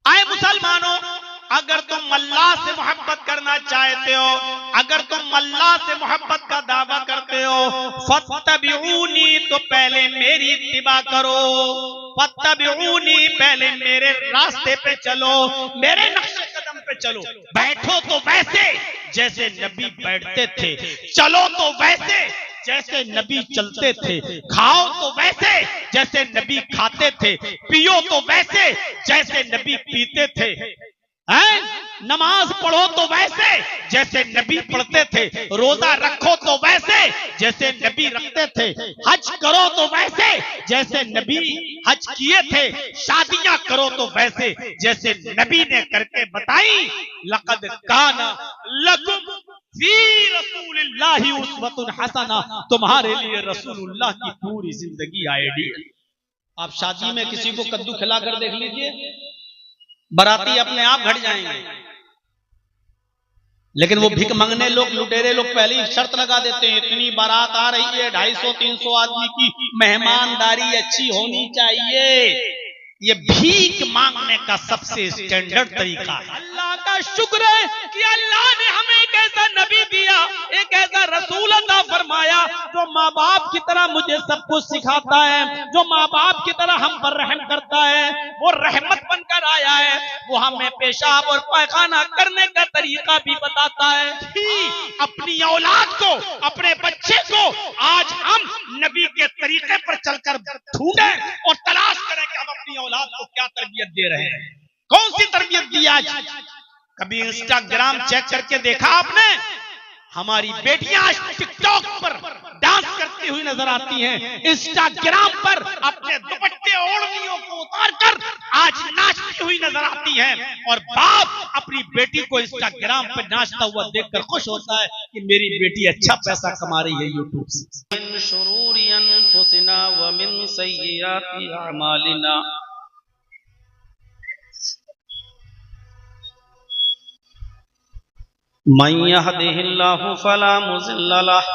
आए मुसलमानों, अगर तुम अल्लाह से मोहब्बत करना चाहते हो, अगर तुम अल्लाह से मोहब्बत का दावा करते हो, फत्तबिऊनी, तो पहले मेरी इत्तिबा करो। फत्तबिऊनी, पहले मेरे रास्ते पे चलो, मेरे नक्शे कदम पे चलो। बैठो तो वैसे जैसे नबी बैठते थे, चलो तो वैसे जैसे नबी चलते थे, खाओ तो वैसे जैसे नबी खाते थे, पियो तो वैसे जैसे नबी पीते थे, हैं? नमाज पढ़ो तो वैसे जैसे नबी पढ़ते थे, रोजा रखो तो वैसे जैसे नबी रखते थे, हज करो तो वैसे जैसे नबी हज किए थे, शादियां करो तो वैसे जैसे नबी ने करके बताई। लक़द काना लकुम फी रसूलिल्लाहि उस्वतुन हसना, तुम्हारे लिए रसूलुल्लाह की पूरी जिंदगी आइडियल। आप शादी में किसी को कद्दू खिलाकर देख लीजिए, बाराती अपने आप घट जाएंगे। लेकिन वो भिख मंगने लोग, लुटेरे लोग पहले ही शर्त लगा देते हैं, इतनी बारात आ रही है, 250-300 आदमी की मेहमानदारी अच्छी होनी चाहिए। ये भीख मांगने का सबसे स्टैंडर्ड तरीका है। अल्लाह का शुक्र है कि अल्लाह ने हमें एक ऐसा नबी दिया, एक ऐसा रसूल अता फरमाया जो माँ बाप की तरह मुझे सब कुछ सिखाता है, जो माँ बाप की तरह हम पर रहम करता है, वो रहमत बनकर आया है, वो हमें पेशाब और पैखाना करने का तरीका भी बताता है। अपनी औलाद को, अपने बच्चे को आज हम नबी के तरीके पर चलकर ढूंढें और तलाश करें कि हम अपनी औलाद को क्या तरबियत दे रहे हैं, कौन सी तरबियत दी आज। कभी इंस्टाग्राम चेक करके देखा आपने? हमारी बेटियां आज टिकटॉक पर डांस करती हुई नजर आती हैं, इंस्टाग्राम पर अपने दुपट्टे ओढ़नियों को उतारकर आज नाचती हुई नजर आती हैं, और बाप अपनी बेटी को इंस्टाग्राम पर नाचता हुआ देखकर खुश होता है कि मेरी बेटी अच्छा पैसा कमा रही है यूट्यूब से। मिन शुरूरि अनफुसिना व मिन सय्यिआति अमालिना, मन यहदिहिल्लाहु फला मुज़िल्ल लहु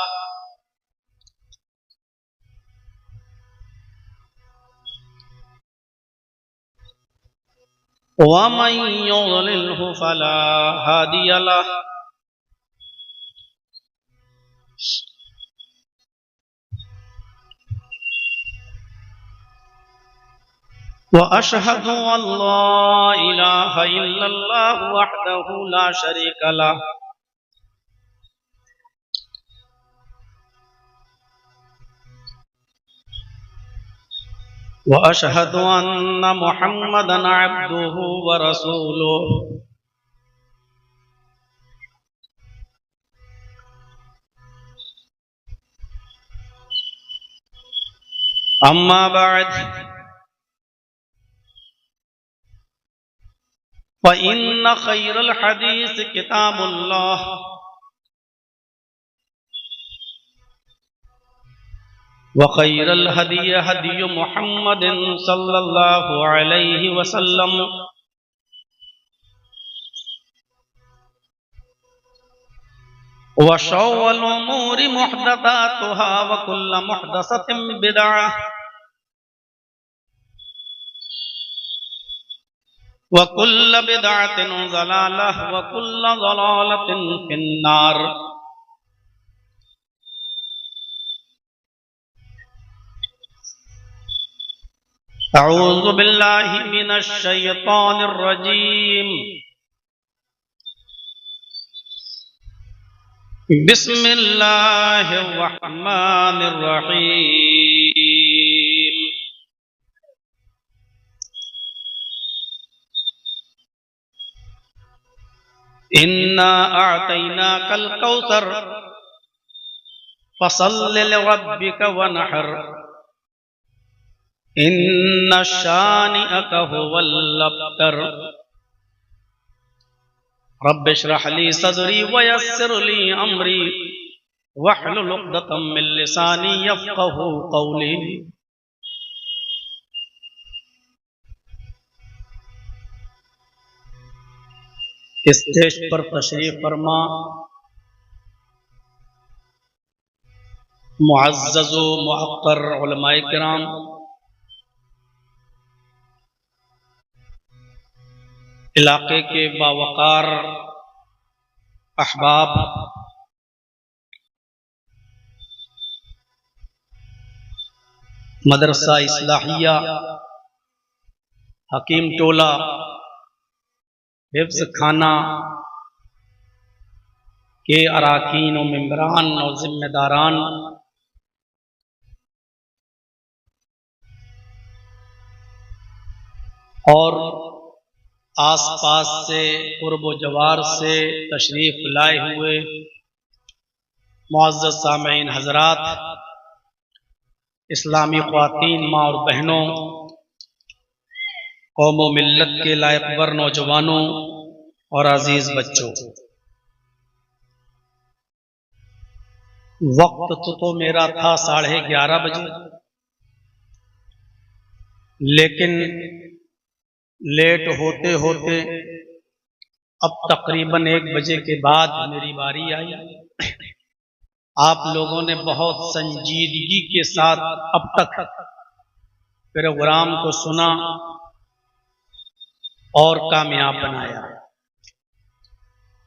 व मन युज़लिल्हु फला हादिय लहु। व अशहदु अल्ला इलाहा इल्लल्लाहु वहदहु ला शरीका लहु व अशहदु अन्ना मुहम्मदन अब्दुहु व रसूलुहु। अम्मा बाद फ इन्न खैरल हदीस किताबुल्लाह व खैरल हदी हदी मुहम्मदिन सल्लल्लाहु अलैहि वसल्लम व शर्रुल उमूरि मुहदसातुहा व कुल्लु मुहदसतिन बिदअह व कुल्लु बिदअतिन ज़लालह व कुल्लु ज़लालतिन फिन्नार। अऊज़ु बिल्लाहि मिनश शैतानिर रजीम। बिस्मिल्लाहिर रहमानिर रहीम। इन्ना अअतैनाकल कौसर फसल्लि लिरब्बिका वनहर इन्ना शानिअका हुवल अब्तर। रब्बि इश्रह ली सदरी व यस्सिर ली अमरी वहलुल उक़दतम मिन लिसानी यफ़क़हू क़ौली। स्टेज पर तशरीफ फरमा मुअज़्ज़ज़ व मुअक्कर उलमाए किराम, इलाके के बावकार अहबाब, मदरसा इस्लाहिया हकीम टोला हिफ्ज़ खाना के अराकीन और मेंबरान और जिम्मेदारान, और आसपास से कुर्ब व जवार से तशरीफ लाए हुए मुअज़्ज़ज़ सामीईन हज़रात, इस्लामी ख़वातीन, माँ और बहनों, कौम व मिल्लत के लायकवर नौजवानों और अजीज बच्चों, वक्त तो मेरा था 11:30 बजे, लेकिन लेट होते होते अब तकरीबन 1 बजे के बाद मेरी बारी आई। आप लोगों ने बहुत संजीदगी के साथ अब तक प्रोग्राम को सुना और कामयाब बनाया।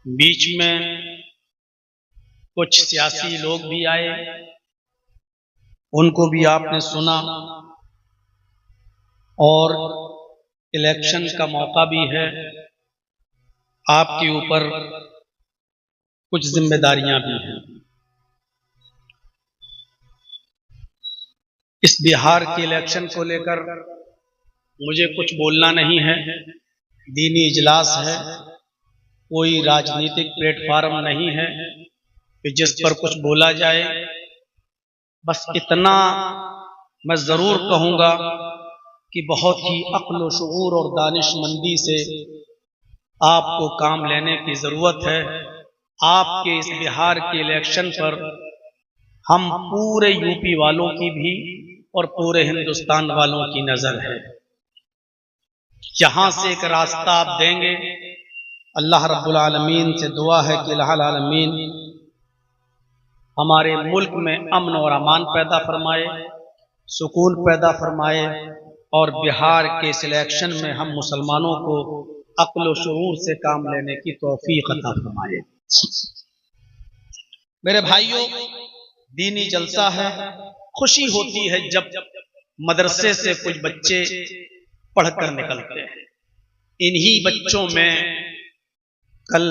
बीच में कुछ सियासी लोग भी आए, उनको भी आपने सुना, और इलेक्शन का मौका भी है, आपके ऊपर कुछ जिम्मेदारियां भी हैं। इस बिहार के इलेक्शन को लेकर मुझे कुछ बोलना नहीं है, दीनी इजलास है, कोई राजनीतिक प्लेटफार्म नहीं है कि जिस पर कुछ बोला जाए। बस इतना मैं जरूर कहूंगा कि बहुत ही अक्ल व शऊर और दानिशमंदी से आपको काम लेने की जरूरत है। आपके इस बिहार के इलेक्शन पर हम पूरे यूपी वालों की भी और पूरे हिंदुस्तान वालों की नजर है। यहां से एक रास्ता आप देंगे, अल्लाह रब्बुल आलमीन से दुआ है कि अल्लाह आलमीन हमारे मुल्क में अमन और अमान पैदा फरमाए, सुकून पैदा फरमाए, और बिहार के सिलेक्शन में हम मुसलमानों को अक्ल व शऊर से काम लेने की तौफीक अता फरमाए। मेरे भाइयों, दीनी जलसा है, खुशी होती है जब मदरसे से कुछ बच्चे पढ़कर निकलते हैं। इन्हीं बच्चों में कल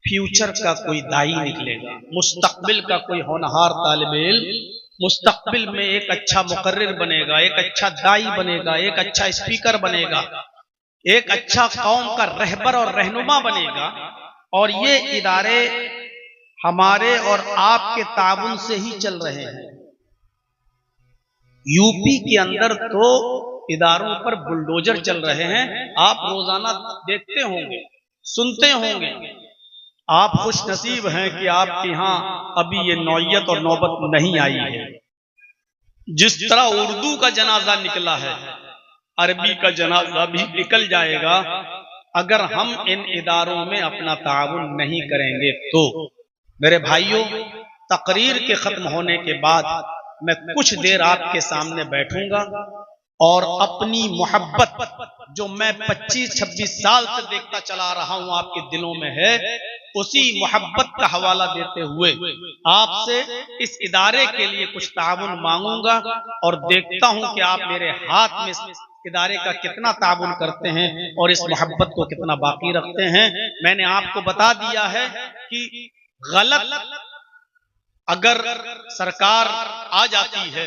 फ्यूचर का कोई दाई निकलेगा, मुस्तकबिल का कोई होनहार तालिब इल्म मुस्तकबिल में एक अच्छा मुकर्रिर बनेगा, एक अच्छा दाई बनेगा, एक अच्छा स्पीकर बनेगा, एक अच्छा कौम का रहबर और रहनुमा बनेगा। और ये इदारे हमारे और आपके ताबुन से ही चल रहे हैं। यूपी के अंदर तो इदारों पर बुलडोजर चल रहे हैं, आप रोजाना देखते होंगे, सुनते होंगे। आप खुश नसीब हैं कि आपके यहाँ अभी ये नौयत और नौबत नहीं आई है। जिस तरह उर्दू का जनाजा निकला है, अरबी का जनाजा भी निकल जाएगा अगर हम इन इदारों में अपना ताउन नहीं करेंगे तो। मेरे भाइयों, तकरीर के खत्म होने के बाद मैं कुछ देर आपके सामने बैठूंगा और अपनी मोहब्बत जो मैं 25-26 साल से देखता चला रहा हूं आपके दिलों में है, उसी मोहब्बत का हवाला देते हुए आपसे इस इदारे के लिए कुछ ताउन मांगूंगा और देखता हूं कि आप मेरे हाथ में इस इदारे का कितना ताउन करते हैं और इस मोहब्बत को कितना बाकी रखते हैं। मैंने आपको बता दिया है कि गलत अगर सरकार आ जाती है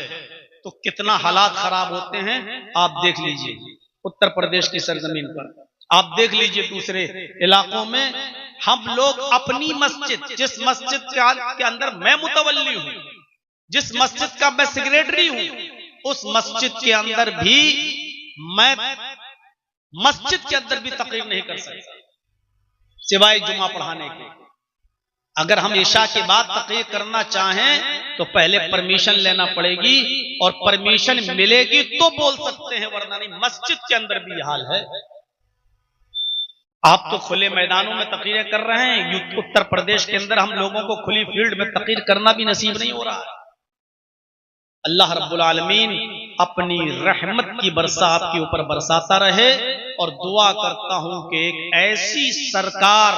तो कितना हालात खराब होते हैं। आप देख लीजिए उत्तर प्रदेश की सरजमीन पर, आप देख लीजिए दूसरे इलाकों में, हम लोग अपनी मस्जिद, जिस मस्जिद के अंदर मैं मुतवल्ली हूं, जिस मस्जिद का मैं सेक्रेटरी हूं, उस मस्जिद के अंदर भी मैं मस्जिद के अंदर भी तकरीर नहीं कर सकता सिवाय जुमा पढ़ाने के। अगर हम इशा के बाद तकरीर करना चाहें तो पहले परमिशन लेना पड़ेगी और परमिशन मिलेगी तो बोल सकते हैं, वरना नहीं। मस्जिद के अंदर भी यह हाल है। आप तो खुले मैदानों में तकरीरें कर रहे हैं, उत्तर प्रदेश के अंदर हम लोगों को खुली फील्ड में तकरीर करना भी नसीब नहीं हो रहा है। अल्लाह रब्बुल आलमीन अपनी रहमत की बरसा आपके ऊपर बरसाता रहे। और दुआ करता हूं कि एक ऐसी सरकार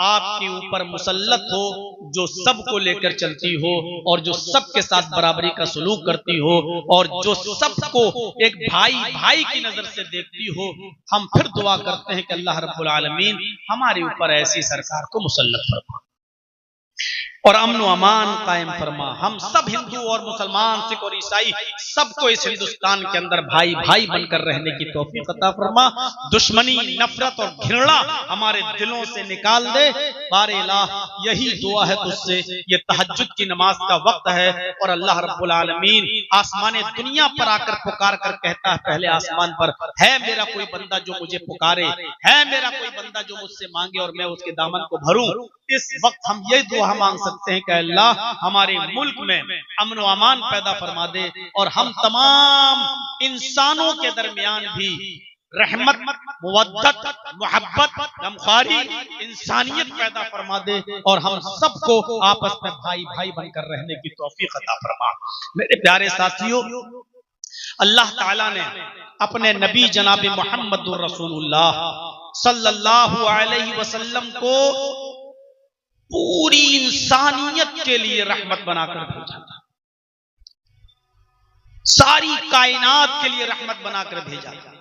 आपके ऊपर मुसल्लत हो जो सबको लेकर चलती हो और जो सबके साथ बराबरी का सलूक करती हो और जो सबको एक भाई भाई की नजर से देखती हो। हम फिर दुआ करते हैं कि अल्लाह रब्बुल आलमीन हमारे ऊपर ऐसी सरकार को मुसल्लत फरमा और अमन व अमान कायम फरमा। हम सब हिंदू और मुसलमान, सिख और ईसाई सबको इस हिंदुस्तान के अंदर भाई भाई बनकर रहने की तौफीक अता फरमा। दुश्मनी, नफरत और घृणा हमारे दिलों से निकाल दे। बारे इलाह, यही दुआ है तुझसे। ये तहज्जुद की नमाज का वक्त है और अल्लाह रब्बुल आलमीन आसमान दुनिया पर आकर पुकार कर कहता है, पहले आसमान पर है मेरा कोई बंदा जो मुझे पुकारे, है मेरा कोई बंदा जो मुझसे मांगे और मैं उसके दामन को भरूं। इस वक्त हम यही दुआ मांग सकते हैं कि अल्लाह हमारे मुल्क में अमन व अमान पैदा फरमा दे और हम तमाम इंसानों के दरमियान भी रहमत, मुवद्दत, मोहब्बत, गमखारी, इंसानियत पैदा फरमा दे और हम सबको आपस में भाई भाई बनकर रहने की तौफीक अता फरमा। मेरे प्यारे साथियों, अल्लाह ताला ने अपने नबी जनाब मोहम्मदुर रसूलुल्लाह सल्लल्लाहु अलैहि वसल्लम को पूरी इंसानियत के लिए रहमत बनाकर भेजा था। सारी कायनात के लिए रहमत बनाकर भेजा था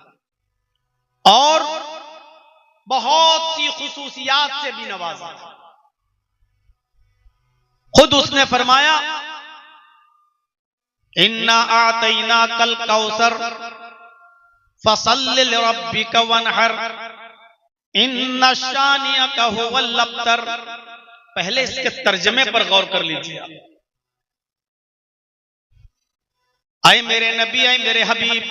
और बहुत सी खुसूसियात से भी नवाजा। खुद उसने फरमाया, इन्ना आतैना कल कौसर फसल्लि लिरब्बिका वनहर इन्ना शानिअका हुवल अब्तर। पहले इसके तर्जमे पर गौर कर लीजिए। आए मेरे नबी, आए मेरे हबीब,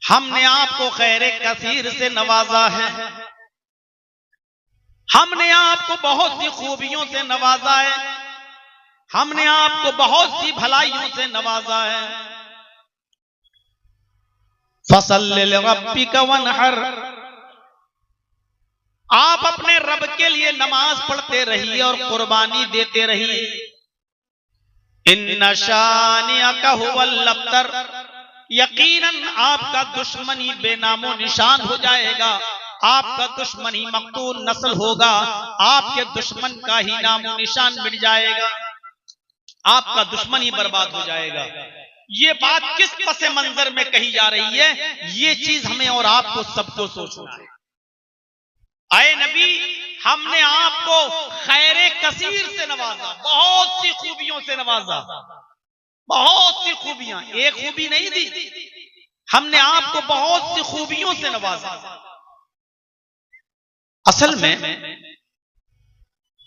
हमने आपको खैर कसीर से नवाजा है, हमने आपको बहुत सी खूबियों से नवाजा है, हमने आपको बहुत सी भलाइयों से नवाजा है। फसल्लि लिरब्बिका वनहर, आप अपने रब के लिए नमाज पढ़ते रहिए और कुर्बानी देते रहिए। इन्ना शानिअका हुवल अब्तर, यकीनन आपका दुश्मन ही बेनामो निशान हो जाएगा, आपका दुश्मन ही मकतूल नस्ल होगा, आपके दुश्मन का ही नामो निशान मिट जाएगा, आपका दुश्मन ही बर्बाद हो जाएगा। ये बात किस पसे मंजर में कही जा रही है, ये चीज हमें और आपको सबको सोचना है। आए नबी, हमने आपको खैरे कसीर से नवाजा, बहुत सी खूबियों से नवाजा, बहुत सी खूबियां, एक खूबी नहीं दी, हमने आपको बहुत सी खूबियों से नवाजा। असल में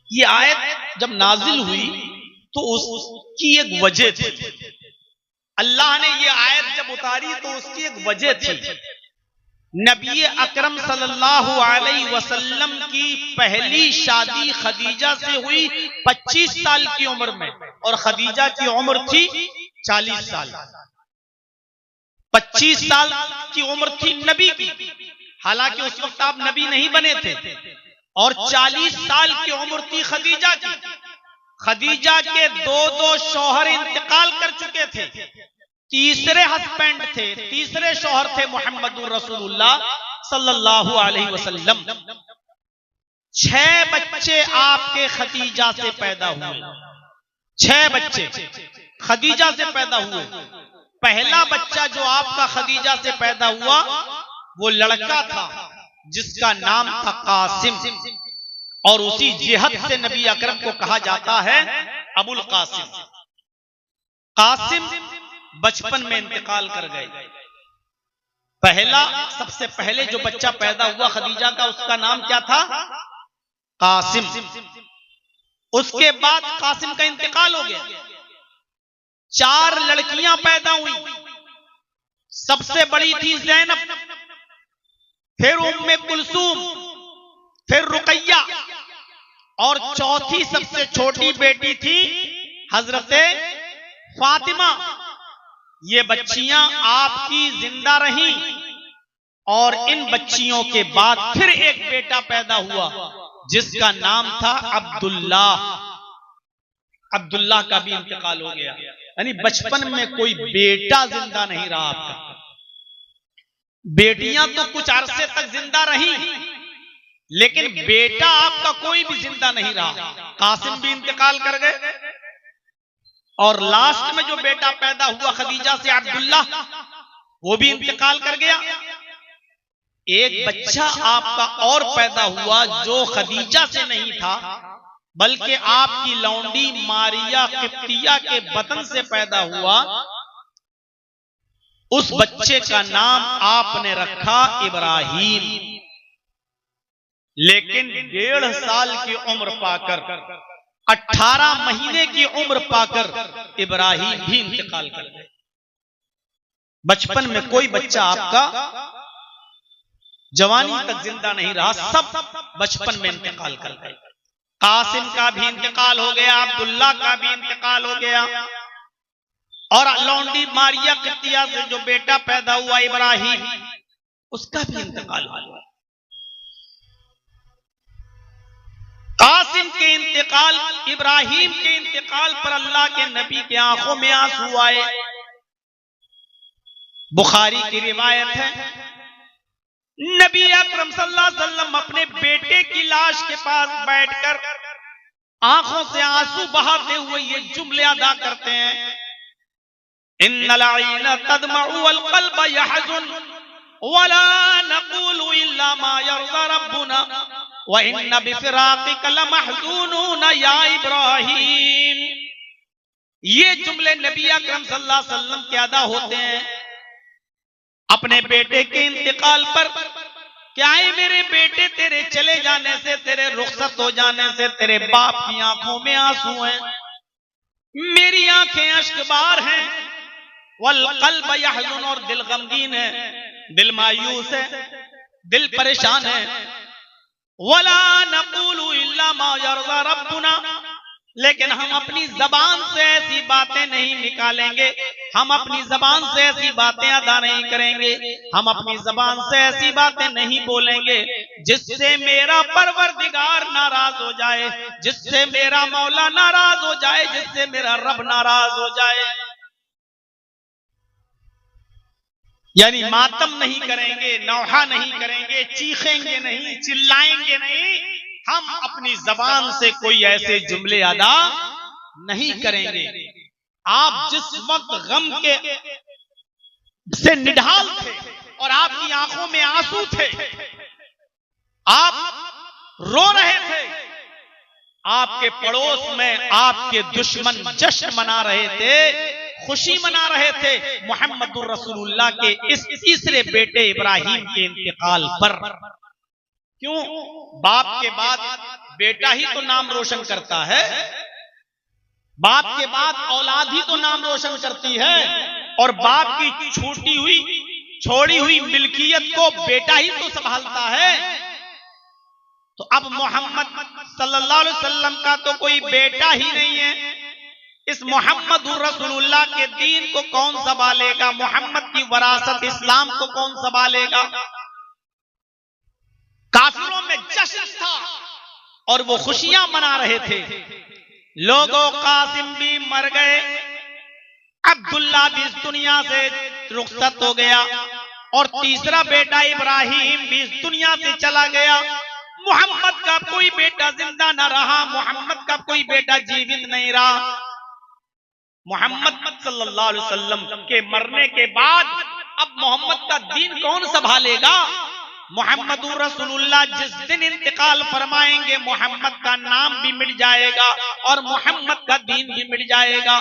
ये आयत जब नाजिल हुई तो उसकी एक वजह थी। अल्लाह ने ये आयत जब उतारी तो उसकी एक वजह थी। नबी अकरम सल्लल्लाहु अलैहि वसल्लम की पहली शादी खदीजा से हुई 25 साल की उम्र में और खदीजा की उम्र थी 40 साल। 25 साल की उम्र थी नबी की, हालांकि उस वक्त आप नबी नहीं बने थे, और 40 साल की उम्र थी खदीजा की। खदीजा के दो शौहर इंतकाल कर चुके थे, तीसरे हस्बैंड थे, तीसरे शौहर थे मोहम्मदुर रसूलुल्लाह सल्लल्लाहु अलैहि वसल्लम। 6 बच्चे आपके खदीजा से पैदा हुए, 6 बच्चे खदीजा से पैदा हुए। पहला बच्चा जो आपका खदीजा से पैदा हुआ वो लड़का था जिसका नाम था कासिम, और उसी जिहद से नबी अकरम को कहा जाता है अबुल कासिम। कासिम बचपन में इंतकाल कर गए। पहला, सबसे पहले जो बच्चा पैदा हुआ खदीजा का, उसका नाम क्या था? कासिम। उसके बाद कासिम का इंतकाल हो गया, 4 लड़कियां पैदा हुई। सबसे बड़ी थी ज़ैनब, फिर उम्मे कुलसूम, फिर रुकैया, और चौथी सबसे छोटी बेटी थी हजरते फातिमा। ये बच्चियां आपकी जिंदा रहीं और इन बच्चियों के बाद फिर एक बेटा पैदा हुआ जिसका नाम था अब्दुल्लाह। अब्दुल्ला का भी इंतकाल हो गया। यानी बचपन में कोई बेटा जिंदा नहीं रहा आपका। बेटियां तो कुछ अरसे तक जिंदा रही, लेकिन बेटा आपका कोई भी जिंदा नहीं रहा। कासिम भी इंतकाल कर गए और लास्ट में जो बेटा पैदा हुआ खदीजा से, अब्दुल्ला, वो भी इंतकाल कर गया। एक बच्चा आपका और पैदा हुआ जो खदीजा से नहीं था, बल्कि आपकी लौंडी मारिया किप्तिया के बतन से पैदा हुआ। उस बच्चे का नाम आपने रखा इब्राहिम। लेकिन 1.5 साल की उम्र पाकर, 18 महीने की उम्र पाकर इब्राहिम भी इंतकाल कर गए। बचपन में कोई बच्चा आपका जवानी तक जिंदा नहीं रहा, सब बचपन में इंतकाल कर गए। कासिम का भी इंतकाल हो गया, अब्दुल्ला का भी इंतकाल हो गया, और लौंडी मारिया किप्तिया से जो बेटा पैदा हुआ इब्राहिम, उसका भी इंतकाल हो गया। कासिम के इंतकाल, इब्राहिम के इंतकाल पर अल्लाह के नबी के आंखों में आंसू आए। बुखारी की रिवायत है, नबी अकरम सल्लल्लाहु अलैहि वसल्लम अपने बेटे की लाश के पास बैठकर आंखों से आंसू बहाते हुए ये जुमले अदा करते हैं, इन्नल आईना तदमउ वल क़ल्ब यहज़ुन वला नक़ूलु इल्ला मा यरज़ा रब्बुना व इन्ना बिफ़िराक़िका लमहज़ूनून या इब्राहीम। ये जुमले नबी अकरम सल्लल्लाहु अलैहि वसल्लम के अदा होते हैं अपने बेटे के इंतकाल पर। क्या है मेरे बेटे, तेरे चले जाने से, तेरे रुखसत हो जाने से तेरे बाप की आंखों में आंसू हैं, मेरी आंखें अश्कबार हैं। वल क़ल्ब यहज़ुन, और दिल गमगीन है, दिल मायूस है, दिल परेशान है। वला नक़ूलु इल्ला मा यरज़ा रब्बुना, लेकिन हम अपनी जबान से ऐसी बातें नहीं निकालेंगे, हम अपनी जबान से ऐसी बातें अदा नहीं करेंगे, हम अपनी जबान से ऐसी बातें नहीं बोलेंगे जिससे मेरा परवरदिगार नाराज हो जाए, जिससे मेरा मौला नाराज हो जाए, जिससे मेरा रब नाराज हो जाए। यानी मातम नहीं करेंगे, नौहा नहीं करेंगे, चीखेंगे नहीं, चिल्लाएंगे नहीं, हम अपनी जबान से कोई ऐसे जुमले अदा नहीं करेंगे। आप जिस वक्त गम के से निढाल थे और आपकी आंखों में आंसू थे, आप रो रहे थे, आपके पड़ोस में आपके दुश्मन जश्न मना रहे थे, खुशी मना रहे थे मुहम्मदुर रसूलुल्लाह के इस तीसरे बेटे इब्राहिम के इंतकाल पर। क्यों? बाप के बाद बेटा ही तो नाम रोशन करता है, बाप के बाद औलाद ही तो नाम रोशन करती है, और बाप की छोड़ी हुई मिल्कियत को बेटा ही तो संभालता है। तो अब मोहम्मद सल्लल्लाहु अलैहि वसल्लम का तो कोई बेटा ही नहीं है, इस मोहम्मदुर रसूलुल्लाह के दीन को कौन संभालेगा? मोहम्मद की वरासत इस्लाम को कौन संभालेगा? काफिरों में जश्न था और वो खुशियां मना रहे थे। लोगों, कासिम भी मर गए, अब्दुल्ला भी इस दुनिया से रुखसत हो गया, और तीसरा बेटा इब्राहिम भी इस दुनिया से चला गया। मोहम्मद का कोई बेटा जिंदा न रहा, मोहम्मद का कोई बेटा जीवित नहीं रहा। मोहम्मद सल्लल्लाहु अलैहि वसल्लम के मरने के बाद अब मोहम्मद का दीन कौन संभालेगा? मोहम्मदुर रसूलुल्लाह जिस दिन इंतकाल फरमाएंगे, मोहम्मद का नाम भी मिट जाएगा और मोहम्मद का दीन भी मिट जाएगा,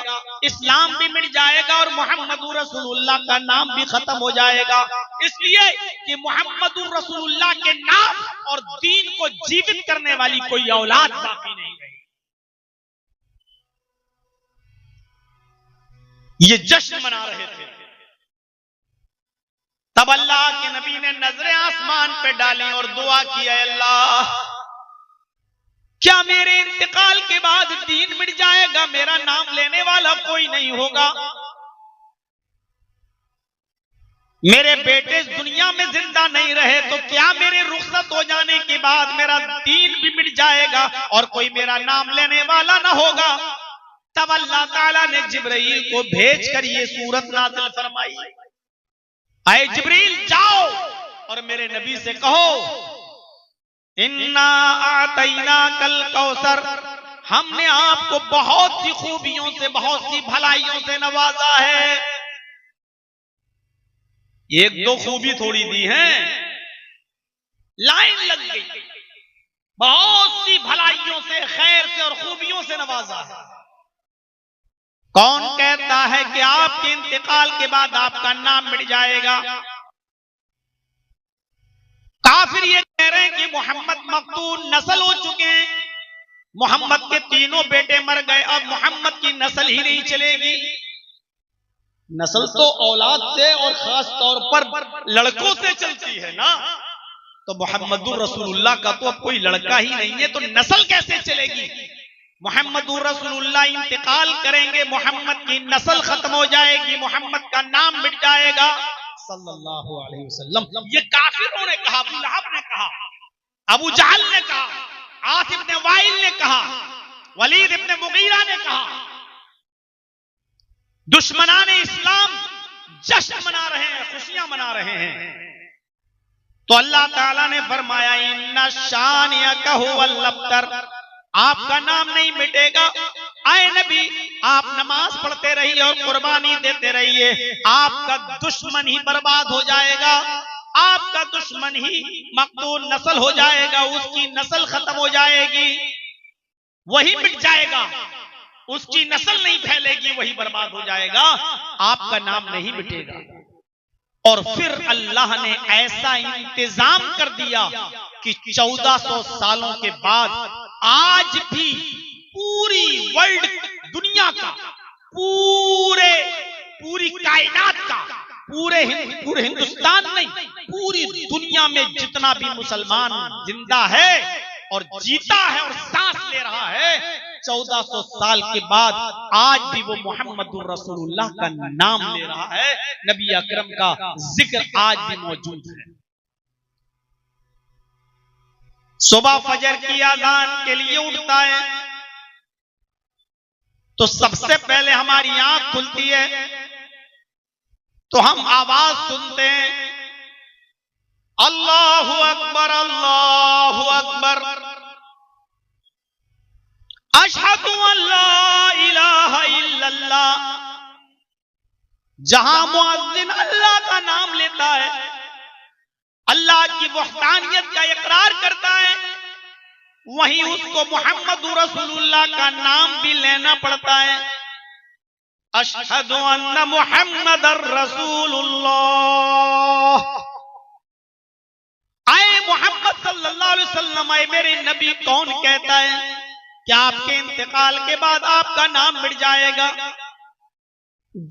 इस्लाम भी मिट जाएगा और मोहम्मदुर रसूलुल्लाह का नाम भी खत्म हो जाएगा। इसलिए कि मोहम्मदुर रसूलुल्लाह के नाम और दीन को जीवित करने वाली कोई औलाद बाकी नहीं रही। ये जश्न मना रहे थे। तब अल्लाह के नबी ने नजरें आसमान पे डाली और दुआ की, अल्लाह, क्या मेरे इंतकाल के बाद दीन मिट जाएगा? मेरा नाम लेने वाला कोई नहीं होगा। मेरे बेटे इस दुनिया में जिंदा नहीं रहे तो क्या मेरे रुखसत हो जाने के बाद मेरा दीन भी मिट जाएगा और कोई मेरा नाम लेने वाला ना होगा? तब अल्लाह ताला ने जिब्रील को भेजकर ये सूरत नाज़िल फरमाई, आए जिब्रील जाओ और मेरे नबी से कहो, इन्ना आतैना कल कौसर, हमने आपको बहुत सी खूबियों से, बहुत सी भलाइयों से नवाजा है। एक दो खूबी थोड़ी दी है, लाइन लग गई, बहुत सी भलाइयों से, खैर से और खूबियों से नवाजा है। कौन कहता है कि आपके इंतकाल के बाद आपका नाम मिट जाएगा? काफिर ये कह रहे हैं कि मोहम्मद मकतूल नस्ल हो चुके हैं, मोहम्मद के तीनों बेटे मर गए, अब मोहम्मद की नस्ल ही नहीं चलेगी। नस्ल तो औलाद से और खास तौर पर लड़कों से चलती है ना, तो मोहम्मदुर रसूलुल्लाह का तो अब कोई लड़का ही नहीं है, तो नस्ल कैसे चलेगी? मोहम्मदुर रसूलुल्लाह इंतकाल करेंगे, मोहम्मद की नस्ल खत्म हो जाएगी, मोहम्मद का नाम मिट जाएगा सल्लल्लाहु अलैहि वसल्लम। ये काफिरों ने कहा, अबू लहब ने कहा, अबू जहल ने कहा, आस इब्न वाइल ने कहा, वलीद इब्न मुगीरा ने कहा। दुश्मनाने इस्लाम जश्न मना रहे हैं, खुशियां मना रहे हैं। तो अल्लाह ताला ने फरमाया, इन्ना शानियका हुवल अब्तर, आपका नाम नहीं मिटेगा। आए नबी, आप नमाज पढ़ते रहिए और कुर्बानी देते रहिए, आपका दुश्मन ही बर्बाद हो जाएगा, आपका दुश्मन ही मकतूल नस्ल हो जाएगा, उसकी नस्ल खत्म हो जाएगी, वही मिट जाएगा, उसकी नस्ल नहीं फैलेगी, वही बर्बाद हो जाएगा, आपका नाम नहीं मिटेगा। और फिर अल्लाह ने ऐसा इंतजाम कर दिया कि 1400 सालों के बाद आज भी पूरी वर्ल्ड, दुनिया का, पूरी कायनात का, पूरे हिंदुस्तान नहीं, पूरी दुनिया में जितना भी मुसलमान जिंदा है और जीता है और सांस ले रहा है, 1400 साल के बाद आज भी वो मोहम्मदुर रसूलुल्लाह का नाम ले रहा है, नबी अकरम का जिक्र आज भी मौजूद है। सुबह फजर की अजान के लिए उठता है तो सबसे पहले हमारी आंख खुलती है तो हम आवाज सुनते हैं, अल्लाहु अकबर, अल्लाहु अकबर, अशहदु अल्ला इलाहा इल्लल्लाह। जहां मुअज्जिन अल्लाह का नाम लेता है, अल्लाह की वहदानियत का इकरार करता है, वहीं उसको मुहम्मदुर रसूलुल्लाह का नाम भी लेना पड़ता है। अशहदु अन्ना मुहम्मदर रसूलुल्लाह। आए मोहम्मद सल्लल्लाहु अलैहि वसल्लम, आए मेरे नबी, कौन कहता है कि आपके इंतकाल के बाद आपका नाम मिट जाएगा?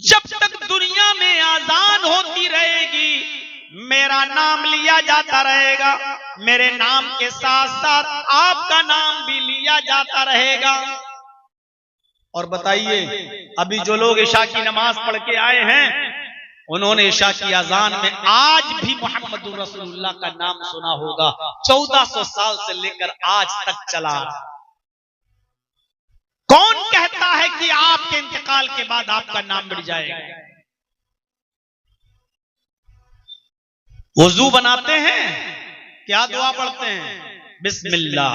जब तक दुनिया में आजान होती रहेगी, मेरा नाम लिया जाता रहेगा, मेरे नाम के साथ साथ आपका नाम भी लिया जाता रहेगा। और बताइए, अभी जो लोग इशा की नमाज पढ़ के आए हैं, उन्होंने इशा की अजान में आज भी मोहम्मदुर रसूलुल्लाह का नाम सुना होगा। 1400 साल से लेकर आज तक चला। कौन कहता है कि आपके इंतकाल के बाद आपका नाम मिट जाएगा? वुजू बनाते हैं, क्या दुआ पढ़ते हैं? बिस्मिल्लाह।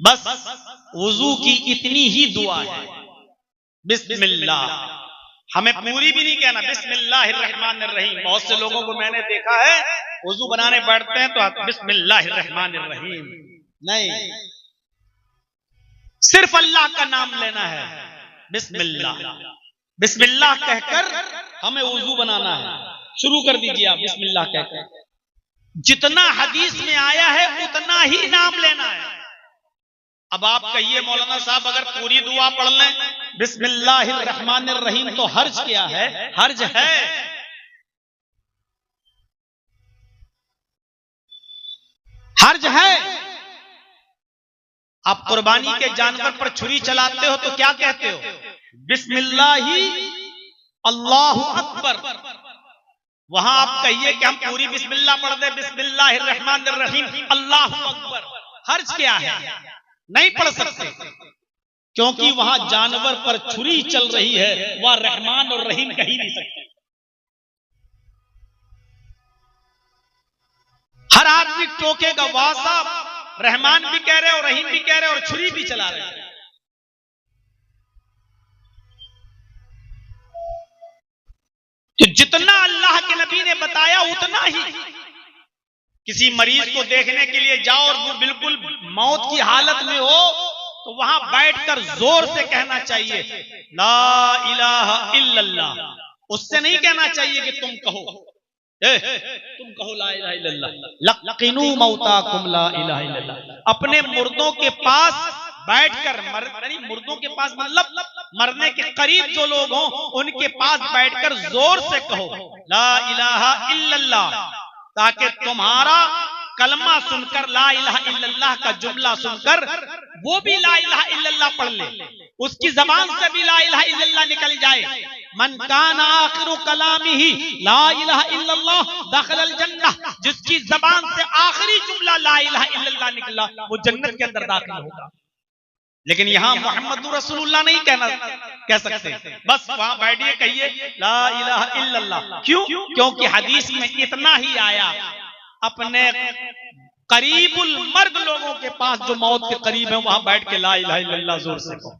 बस वुजू की इतनी ही दुआ है, बिस्मिल्लाह। हमें पूरी भी नहीं कहना, बिस्मिल्लाहिर्रहमानिर्रहीम। बहुत से लोगों को मैंने देखा है, वुजू बनाने बैठते हैं तो बिस्मिल्लाहिर्रहमानिर्रहीम नहीं, सिर्फ अल्लाह का नाम लेना है, बिस्मिल्लाह। बिस्मिल्लाह कहकर हमें वुजू बनाना है। शुरू कर दीजिए आप बिस्मिल्लाह कहकर। जितना हदीस में आया है उतना ही नाम लेना है। अब आप कहिए मौलाना साहब, अगर पूरी दुआ पढ़ लें बिस्मिल्लाहिर्रहमानिर्रहीम तो हर्ज क्या है? हर्ज है। हर्ज है। आप कुर्बानी के जानवर पर छुरी चलाते हो तो क्या कहते हो? बिस्मिल्लाही अल्लाहु अकबर। वहां आप कहिए कि हम पूरी बिस्मिल्लाह पढ़ दे, बिस्मिल्लाहिर्रहमानिर्रहीम अल्लाहु अकबर। हर्ज क्या है? नहीं पढ़ सकते। क्योंकि वहां जानवर पर छुरी चल रही है, वह रहमान और रहीम कह ही नहीं सकते। हर आदमी टोकेगा, वाह साहब रहमान भी कह रहे और रहीम भी कह रहे और छुरी भी चला रहे हैं। तो जितना अल्लाह के नबी ने बताया उतना ही। किसी मरीज को देखने के लिए जाओ और वो बिल्कुल मौत की हालत में हो तो वहां बैठकर जोर से कहना चाहिए ला इलाहा इल्लल्लाह। उससे नहीं कहना चाहिए कि तुम कहो तुम कहो ला इलाहा इल्लल्लाह, लक़िनू मौताकुम ला इलाहा इल्लल्लाह। अपने मुर्दों के पास बैठकर मुर्दों के पास मतलब मरने के करीब जो लोग हों उनके पास बैठकर जोर से कहो ला इलाहा इल्लल्लाह, ताकि तुम्हारा कलमा सुनकर ला इलाहा इल्लल्लाह का जुमला सुनकर वो भी ला इलाहा इल्लल्लाह पढ़ ले, उसकी जबान से भी ला इलाहा इल्लल्लाह निकल जाए। मन काना आखिरु कलामिही ला इलाहा इल्लल्लाह दखलल जन्नह, जिसकी जबान से आखिरी जुमला ला इलाहा इल्लल्लाह निकला वो जन्नत के अंदर दाखिल होगा। लेकिन यहां मोहम्मद रसूलुल्लाह नहीं कह सकते, बस वहां बैठिए कहिए ला इलाहा इल्लल्लाह। क्यों? क्योंकि हदीस में इतना ही आया, अपने करीबुल मर्द लोगों के पास जो मौत के करीब है वहां बैठ के ला इलाहा इल्लल्लाह जोर से कहो,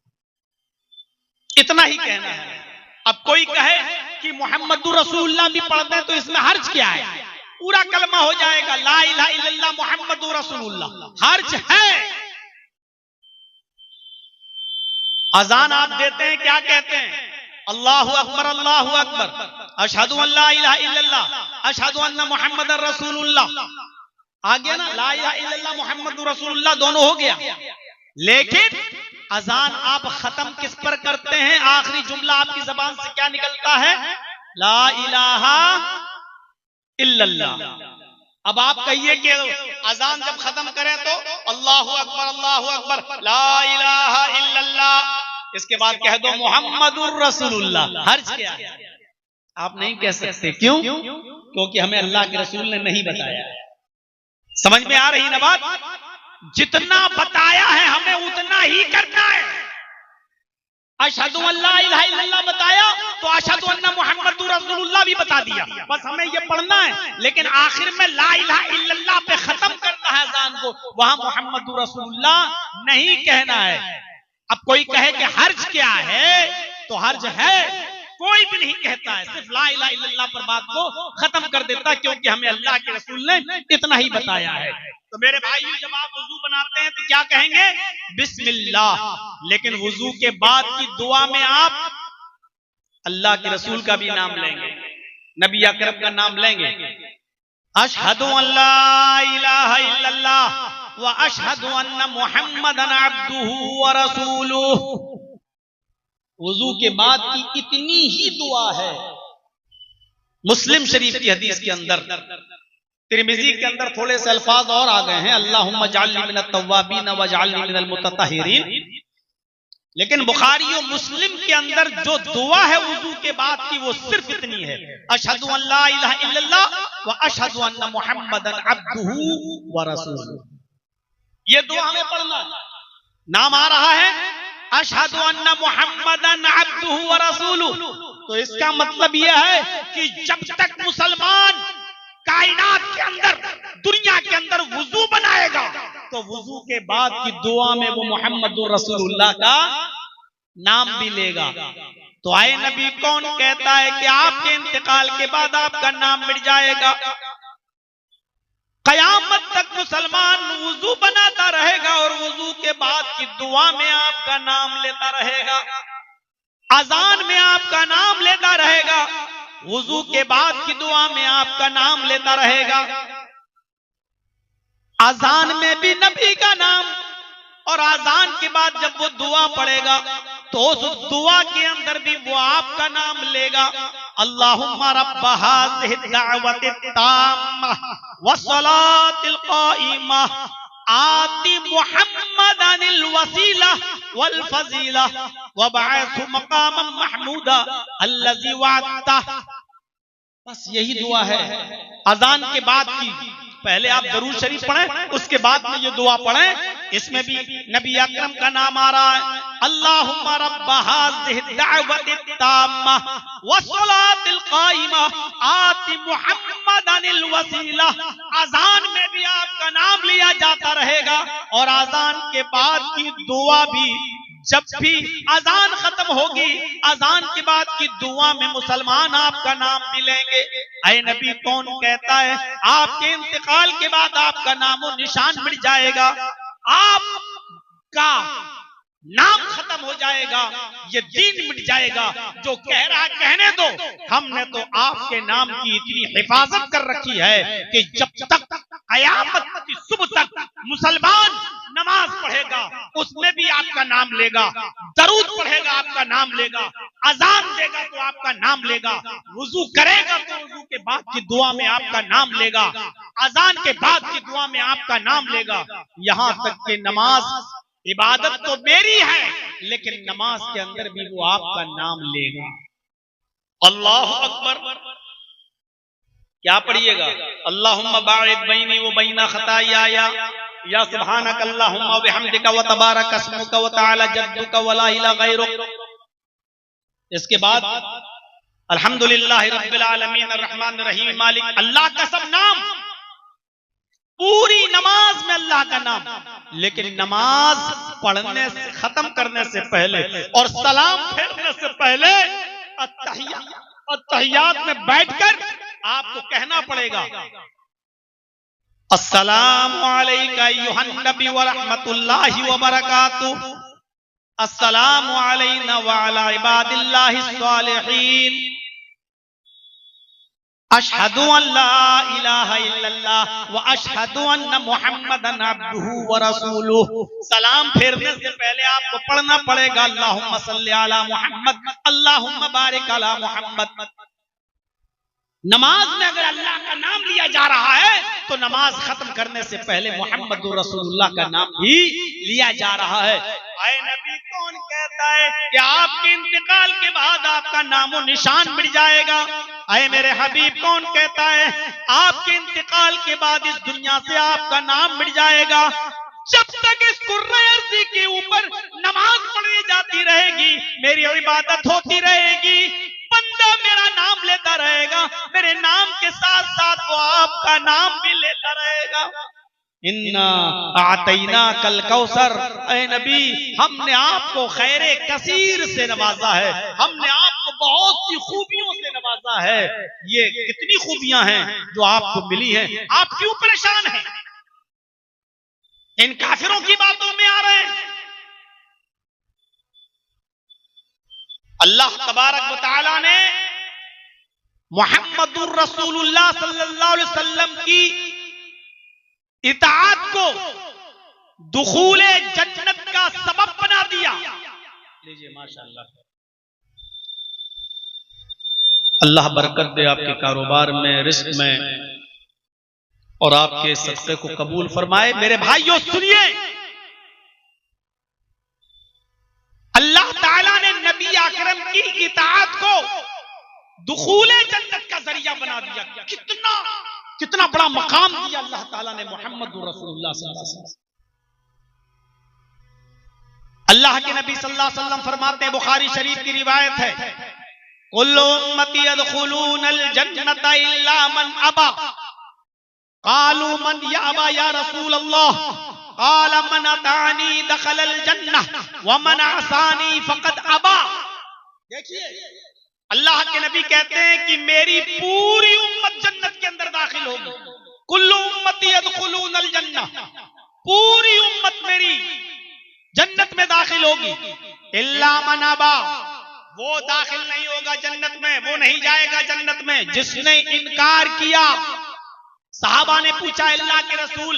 इतना ही कहना है। अब कोई कहे कि मोहम्मद रसूलुल्लाह भी पढ़ दें तो इसमें हर्ज क्या है? पूरा कलमा हो जाएगा ला इलाहा इल्लल्लाह मोहम्मद रसूलुल्लाह, हर्ज है। अजान आप देते हैं, क्या कहते हैं? अल्लाहु अकबर अल्लाहु अकबर, अशहदु अल्ला इलाहा इल्लल्लाह, अशहदु अन्ना मुहम्मदर रसूलुल्लाह। आ गया ना, ला इलाहा इल्लल्लाह मुहम्मदुर रसूलुल्लाह दोनों हो गया। लेकिन अजान आप खत्म किस पर करते हैं? आखिरी जुमला आपकी जबान से क्या निकलता है? ला इलाहा इल्लल्लाह। अब आप कहिए कि अजान जब खत्म करें तो अल्लाहु अकबर ला इलाहा इल्लल्लाह, इसके बाद कह दो मुहम्मदुर रसूलुल्लाह, हर्ज क्या है? आप नहीं कह सकते। क्यों? क्योंकि हमें अल्लाह के रसूल ने नहीं बताया। समझ में आ रही ना बात? जितना बताया है हमें उतना ही करना है। अशहदु अल्ला इलाहा इल्लल्लाह बताया तो अशहदु अन्ना मुहम्मदुर रसूलुल्लाह भी बता दिया, बस हमें ये पढ़ना है। लेकिन आखिर में ला इलाहा इल्लल्लाह पे खत्म करना है अज़ान को, वहां मुहम्मदुर रसूलुल्लाह नहीं कहना है। अब कोई कहे कि हर्ज क्या है, तो हर्ज है, कोई भी नहीं कहता है, सिर्फ ला इलाहा इल्लल्लाह पर बात को खत्म कर देता, क्योंकि हमें अल्लाह के रसूल ने इतना ही बताया है। तो मेरे भाइयों, जब आप वुजू बनाते हैं तो क्या कहेंगे? बिस्मिल्लाह। लेकिन वुजू के बाद की दुआ में आप अल्लाह के रसूल का भी नाम लेंगे, नबी अकरम का नाम लेंगे। अशहदु अल्ला इलाहा इल्लल्लाह व अशहदु अन्ना मुहम्मदन अब्दुहु व रसूलुहु। वुजू के बाद की इतनी ही दुआ है। मुस्लिम शरीफ की हदीस के अंदर, तिरमिजी के अंदर थोड़े से अल्फाज और आ गए हैं, अल्लाहुम्मा जअलनी मिनत तव्वाबीन व जअलनी मिनल मुतत्तहिरीन। लेकिन बुखारी और मुस्लिम के अंदर जो दुआ है वुजू के बाद की वो सिर्फ इतनी है, अशहदु अल्ला इलाहा इल्लल्लाह व अशहदु अन्ना मुहम्मदन अब्दुहु व रसूलुहु। ये दुआ हमें पढ़ना। नाम आ रहा है अशहदु अन्ना मुहम्मदन अब्दुहु व रसूलुहु, तो इसका मतलब यह है कि जब तक मुसलमान कायनात के अंदर, दुनिया के अंदर वुजू बनाएगा तो वुजू के बाद की दुआ में वो मुहम्मदुर रसूलुल्लाह का नाम भी लेगा। तो आए नबी कौन कहता है कि आपके इंतकाल के बाद आपका नाम मिट जाएगा? कयामत तक मुसलमान वुजू बनाता रहेगा और वुजू के बाद की दुआ में आपका नाम लेता रहेगा, अजान में आपका नाम लेता रहेगा, वुजू के बाद की दुआ में आपका नाम लेता रहेगा। अजान में भी नबी का नाम, और अजान के बाद जब वो दुआ पढ़ेगा तो उस दुआ के अंदर भी वो आपका नाम लेगा। अल्लाहुम्मा रब्ब हाज़िहि दाअवति ताम्मा वस्सलातिल क़ाइमा आति मुहम्मदनिल वसीला वल फजीला वबअसहु मक़ामम महमूदा अल्लज़ी वअदता। बस यही दुआ है अजान के बाद की। पहले आप दरूद शरीफ पढ़ें, उसके बाद में ये दुआ पढ़ें, इसमें भी नबी अकरम का नाम आ रहा है। अल्लाहुम्मा रब्ब हाज़िहि दाअवति ताम्मा वस्सलातिल काइमा आति मुहम्मदनिल वसीला। अजान में भी आपका नाम लिया जाता रहेगा और अजान के बाद की दुआ भी, जब भी अजान खत्म होगी अजान के बाद की दुआ में मुसलमान आपका नाम भी लेंगे। ऐ नबी, कौन कहता है आपके इंतकाल के बाद आपका नामो निशान मिट जाएगा, आपका नाम खत्म हो जाएगा, ये दीन मिट जाएगा। जो कह रहा कहने दो, हमने तो आपके नाम की इतनी हिफाजत कर रखी है कि जब तक कयामत की सुबह तक मुसलमान नमाज पढ़ेगा उसमें भी आपका नाम लेगा, दरूद पढ़ेगा आपका नाम लेगा, अजान देगा तो आपका नाम लेगा, वुजू करेगा तो वुजू के बाद की दुआ में आपका नाम लेगा, अजान के बाद की दुआ में आपका नाम लेगा। यहाँ तक कि नमाज इबादत तो मेरी है लेकिन नमाज के अंदर भी वो आपका नाम लेगा। अल्लाह अकबर। क्या पढ़िएगा? अल्लाहुम्मा बाइद बैनी व बैना खताया या सुब्हानक अल्लाहुम्मा व बिहम्दिका व तबारक अस्मुका व तआला जद्दुका व ला इलाहा गैरुक। इसके बाद अल्हम्दुलिल्लाहि रब्बिल आलमीन अर्रहमानिर रहीम मालिक। अल्लाह का सब नाम, पूरी नमाज में अल्लाह का नाम, लेकिन नमाज पढ़ने से, खत्म करने से पहले और सलाम फेरने से पहले अत्तहियात में बैठकर आपको कहना पड़ेगा अस्सलामु अलैका अय्युहन नबी व रहमतुल्लाहि व बरकातुहू, अस्सलामु अलैना व अला इबादिल्लाहिस सालिहीन, अशहदु अन ला इलाहा इल्लल्लाह व अशहदु अन्न मुहम्मदन अब्दुहु व रसूलुहु। सलाम फेरने से पहले आपको पढ़ना पड़ेगा अल्लाहुम्मा सल्ली अला मुहम्मद, अल्लाहुम्मा बारिक अला मुहम्मद। नमाज में अगर अल्लाह का नाम लिया जा रहा है तो नमाज खत्म करने से पहले मुहम्मदुर रसूलुल्लाह का नाम भी लिया जा रहा है। ऐ नबी, कौन कहता है कि आपके इंतकाल के बाद आपका नामो निशान मिट जाएगा? ऐ मेरे हबीब, कौन कहता है आपके इंतकाल के बाद इस दुनिया से आपका नाम मिट जाएगा? जब तक इस कुर्रे अर्ज़ी के ऊपर नमाज पढ़ी जाती रहेगी, मेरी इबादत होती रहेगी, बंदा मेरा नाम लेता रहेगा, मेरे नाम के साथ साथ वो आपका नाम भी लेता रहेगा। इन्ना आतैना कल कौसर। ऐ नबी, हमने आपको खैरे कसीर से नवाजा है, हमने आपको बहुत सी खूबियों से नवाजा है। ये कितनी खूबियां हैं जो आपको मिली हैं, आप क्यों परेशान हैं? इन काफिरों की बातों में आ रहे हैं। अल्लाह तबारक व तआला ने मुहम्मदुर रसूलुल्लाह सल्लल्लाहु अलैहि वसल्लम की इताअत को दुखूले जन्नत का सबब बना दिया। लीजिए, माशाअल्लाह, अल्लाह बरकत दे आपके कारोबार में, रिस्क में, और आपके सदक़े को कबूल फरमाए। मेरे भाइयों सुनिए, अल्लाह ताला ने नबी अकरम की इताअत को दुखूले जन्नत का जरिया बना दिया। कितना बड़ा मकाम दिया अल्लाह ताला ने मुहम्मदुर रसूलुल्लाह सल्लल्लाहु अलैहि वसल्लम। अल्लाह के नबी सल्लल्लाहु अलैहि वसल्लम फरमाते हैं, बुखारी शरीफ की रिवायत है, कुल्लु उम्मती यदखुलूनल जन्नता इल्ला मन अबा। कालू मन या अबा या रसूल अल्लाह। काला मन अतानी दखलल जन्नह व मन असानी फकद अबा। देखिए, अल्लाह के नबी कहते हैं कि मेरी पूरी उम्मत जन्नत के अंदर दाखिल होगी। कुल्लु उम्मती यदखुलूनल जन्नह, पूरी उम्मत मेरी जन्नत में दाखिल होगी। इल्ला मन अबा, वो दाखिल नहीं होगा जन्नत में, वो नहीं जाएगा जन्नत में जिसने इनकार किया। सहाबा ने पूछा, अल्लाह के रसूल,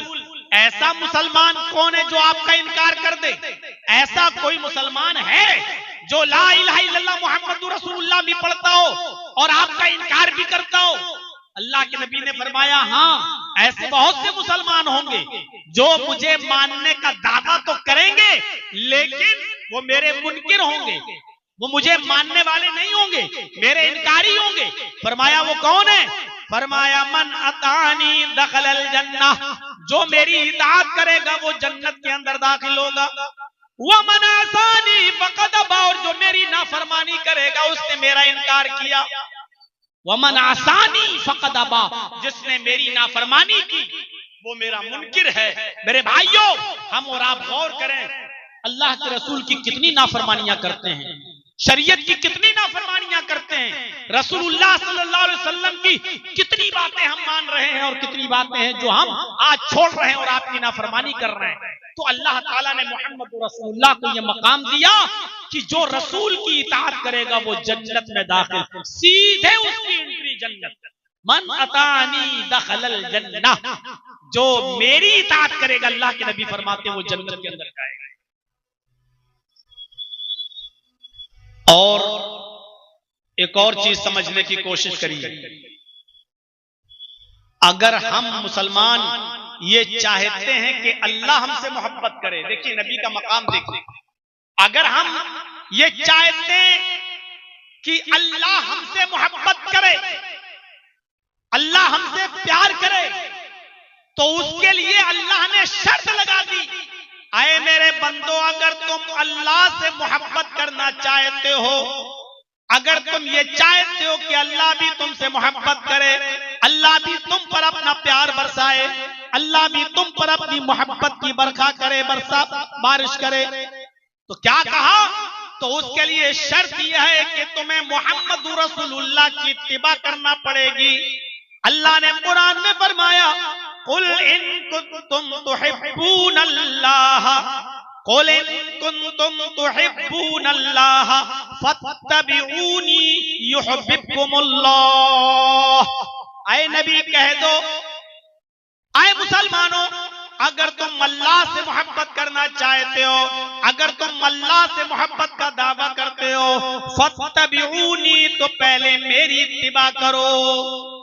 ऐसा मुसलमान कौन है जो आपका इनकार कर दे? ऐसा कोई मुसलमान है जो ला इलाहा इल्लल्लाह मुहम्मदुर रसूलुल्लाह भी पढ़ता हो और आपका इनकार भी करता हो? अल्लाह के नबी ने फरमाया, हाँ, ऐसे बहुत से मुसलमान होंगे जो मुझे मानने का दावा तो करेंगे लेकिन वो मेरे मुनकिर होंगे, वो मुझे मानने वाले नहीं होंगे, मेरे इनकारी होंगे। फरमाया, वो कौन है? फरमाया मन अतानी दखलल जन्नह, जो मेरी इताअत करेगा वो जन्नत के अंदर दाखिल होगा। वह मन आसानी फक़द अबा, और जो मेरी नाफरमानी करेगा उसने मेरा इनकार किया। वह मन आसानी फक़द अबा, जिसने मेरी नाफरमानी की वो मेरा मुनकिर है। मेरे भाइयों, हम और आप गौर करें, अल्लाह के रसूल की कितनी नाफरमानियां करते हैं, शरीयत की कितनी नाफरमानियां करते हैं, रसूलुल्लाह सल्लल्लाहु अलैहि वसल्लम की कितनी बातें हम मान रहे हैं और कितनी बातें हैं जो हम आज छोड़ रहे हैं और आपकी नाफरमानी कर रहे हैं। तो अल्लाह ताला ने मोहम्मद रसूलुल्लाह को यह मकाम दिया कि जो रसूल की इताअत करेगा वो जन्नत में दाखिल, सीधे उसकी एंट्री जन्नत। मन अतानी दखलल जन्नह, जो मेरी इताअत करेगा, अल्लाह के नबी फरमाते हैं, वो जन्नत के अंदर जाएगा। और एक और चीज समझने की कोशिश करिए, अगर हम मुसलमान ये चाहते हैं कि अल्लाह हमसे मोहब्बत करे, देखिए नबी का मकाम देखिए, अगर हम ये चाहते हैं कि अल्लाह हमसे मोहब्बत करे, अल्लाह हमसे प्यार करे, तो उसके लिए अल्लाह ने शर्त लगा दी, आए मेरे बंदो, अगर तुम अल्लाह से मोहब्बत करना चाहते हो, अगर तुम ये चाहते हो कि अल्लाह भी तुमसे मोहब्बत करे, अल्लाह भी तुम पर अपना प्यार बरसाए, अल्लाह भी तुम पर अपनी मोहब्बत की बरखा करे, बारिश करे, तो क्या कहा? तो उसके लिए शर्त यह है कि तुम्हें मोहम्मद रसूलुल्लाह की इत्तिबा करना पड़ेगी। अल्लाह ने कुरान में फरमाया, कुल इन कुंतुम तुहिब्बूनल्लाह, कुल इन कुंतुम तुहिब्बूनल्लाह फत्तबिऊनी युहिब्बुकुमुल्लाह। आए नबी कह दो, आए मुसलमानों, अगर तुम अल्लाह से मोहब्बत करना चाहते हो, अगर तुम अल्लाह से मोहब्बत का दावा करते हो, फत्तबिऊनी, तो पहले मेरी इत्तिबा करो,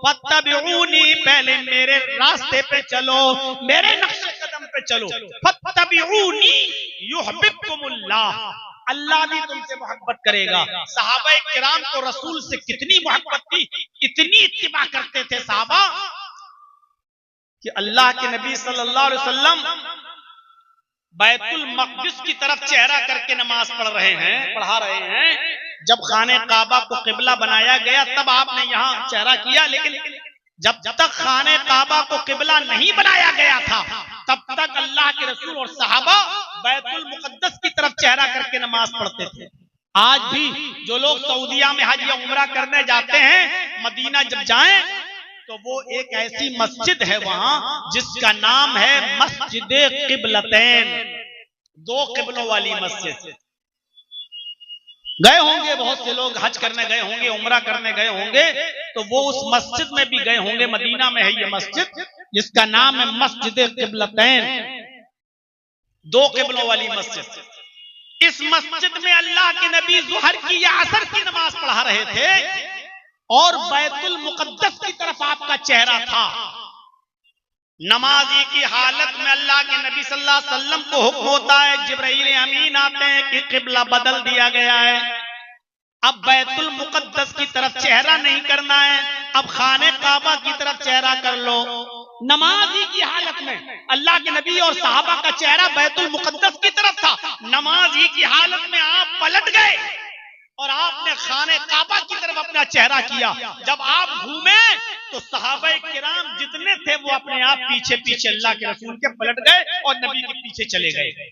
फत्तबिऊनी, पहले मेरे रास्ते पे चलो, मेरे नक्शे कदम पे चलो, फत्तबिऊनी युहिब्बुकुमुल्लाह, अल्लाह भी तुमसे मोहब्बत करेगा। सहाबा किराम को रसूल से कितनी मोहब्बत थी, इतनी इत्तिबा करते थे सहाबा कि अल्लाह के नबी सल्लल्लाहु अलैहि वसल्लम बैतुल मक़दिस की तरफ चेहरा करके नमाज पढ़ा रहे हैं। जब खाने काबा को किबला बनाया गया तब आपने यहाँ चेहरा किया, लेकिन जब तक खाने काबा को किबला नहीं बनाया गया था तब तक अल्लाह के रसूल और सहाबा बैतुल मुक़द्दस की तरफ चेहरा करके नमाज पढ़ते थे। आज भी जो लोग सऊदिया में हज या उम्रा करने जाते हैं, मदीना जब जाएं तो वो एक ऐसी मस्जिद है वहां जिसका नाम है मस्जिद क़िबलतैन, दो किबलों वाली मस्जिद। गए होंगे बहुत से लोग, हज करने गए होंगे, उम्रा करने गए होंगे, तो वो उस मस्जिद में भी गए होंगे। मदीना में है ये मस्जिद जिसका नाम है मस्जिद क़िबलतैन, दो किबलों वाली मस्जिद। इस मस्जिद में अल्लाह के नबी ज़ुहर की या असर की नमाज पढ़ा रहे थे और बैतुल मुक़द्दस की तरफ आपका चेहरा था। नमाजी की हालत में अल्लाह के नबी सल्लल्लाहु अलैहि वसल्लम को हुक्म होता है, जिब्राइल अमीन आते हैं कि किबला बदल दिया गया है, अब बैतुल मुक़द्दस की तरफ चेहरा नहीं करना है, अब खाने काबा की तरफ चेहरा कर लो। नमाजी की हालत में अल्लाह के नबी और सहाबा का चेहरा बैतुल मुक़द्दस की तरफ था। नमाजी की हालत में आप पलट गए और आपने खाने काबा की तरफ अपना चेहरा किया। जब आप घूमे तो सहाबाए किराम जितने थे वो अपने आप पीछे पीछे अल्लाह के रसूल के पलट गए और नबी के पीछे चले गए।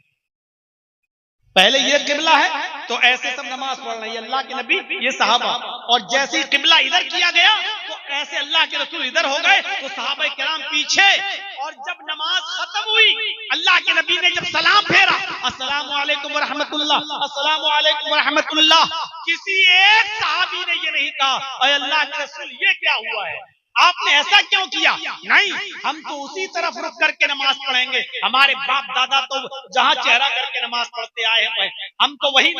पहले ये किबला है तो ऐसे सब नमाज पढ़ रहे हैं, अल्लाह के नबी, ये सहाबा, और जैसे ही किबला इधर किया गया तो ऐसे अल्लाह के रसूल इधर हो गए तो सहाबाए किराम पीछे। और जब नमाज खत्म हुई, अल्लाह के नबी ने जब सलाम फेरा, अस्सलामु अलैकुम व रहमतुल्लाह, अस्सलामु अलैकुम व रहमतुल्लाह, किसी एक सहाबी ने ये नहीं कहा अरे अल्लाह के रसूल ये क्या हुआ है, आपने ऐसा क्यों किया? नहीं, हम तो उसी तरफ रुक करके नमाज पढ़ेंगे, हमारे बाप दादा तो जहां चेहरा करके नमाज पढ़ते आए हैं हम तो वही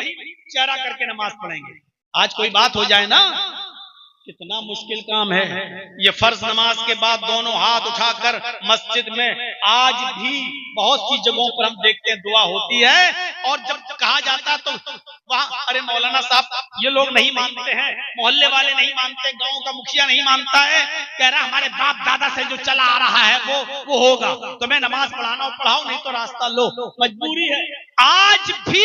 चेहरा करके नमाज पढ़ेंगे। आज कोई बात हो जाए ना, कितना मुश्किल काम है। ये फर्ज नमाज के बाद दोनों हाथ उठाकर मस्जिद में आज भी बहुत सी जगहों पर हम देखते हैं दुआ होती है, और जब कहा जाता तो वहां अरे मौलाना साहब ये लोग नहीं मानते हैं, मोहल्ले वाले नहीं मानते, गांव का मुखिया नहीं मानता है, कह रहा हमारे बाप दादा से जो चला आ रहा है वो होगा, तुम्हें नमाज पढ़ाना हो पढ़ाओ, नहीं तो रास्ता लो, मजबूरी है। आज भी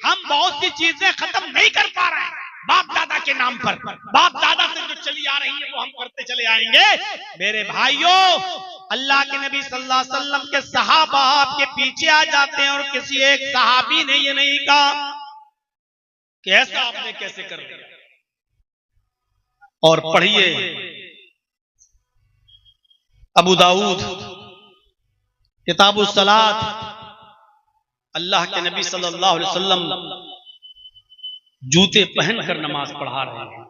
हम बहुत सी चीजें खत्म नहीं कर पा रहे हैं बाप दादा के नाम पर, बाप दादा से जो चली आ रही है वो हम करते चले आएंगे। मेरे भाइयों, अल्लाह के नबी सल्लल्लाहु अलैहि वसल्लम के सहाबा आपके पीछे आ जाते हैं और किसी एक सहाबी ने ये नहीं कहा कि ऐसा आपने कैसे कर दिया। और पढ़िए अबू दाऊद किताबुस सलात, अल्लाह के नबी सल्लल्लाहु अलैहि वसल्लम जूते पहनकर नमाज पढ़ा रहे हैं।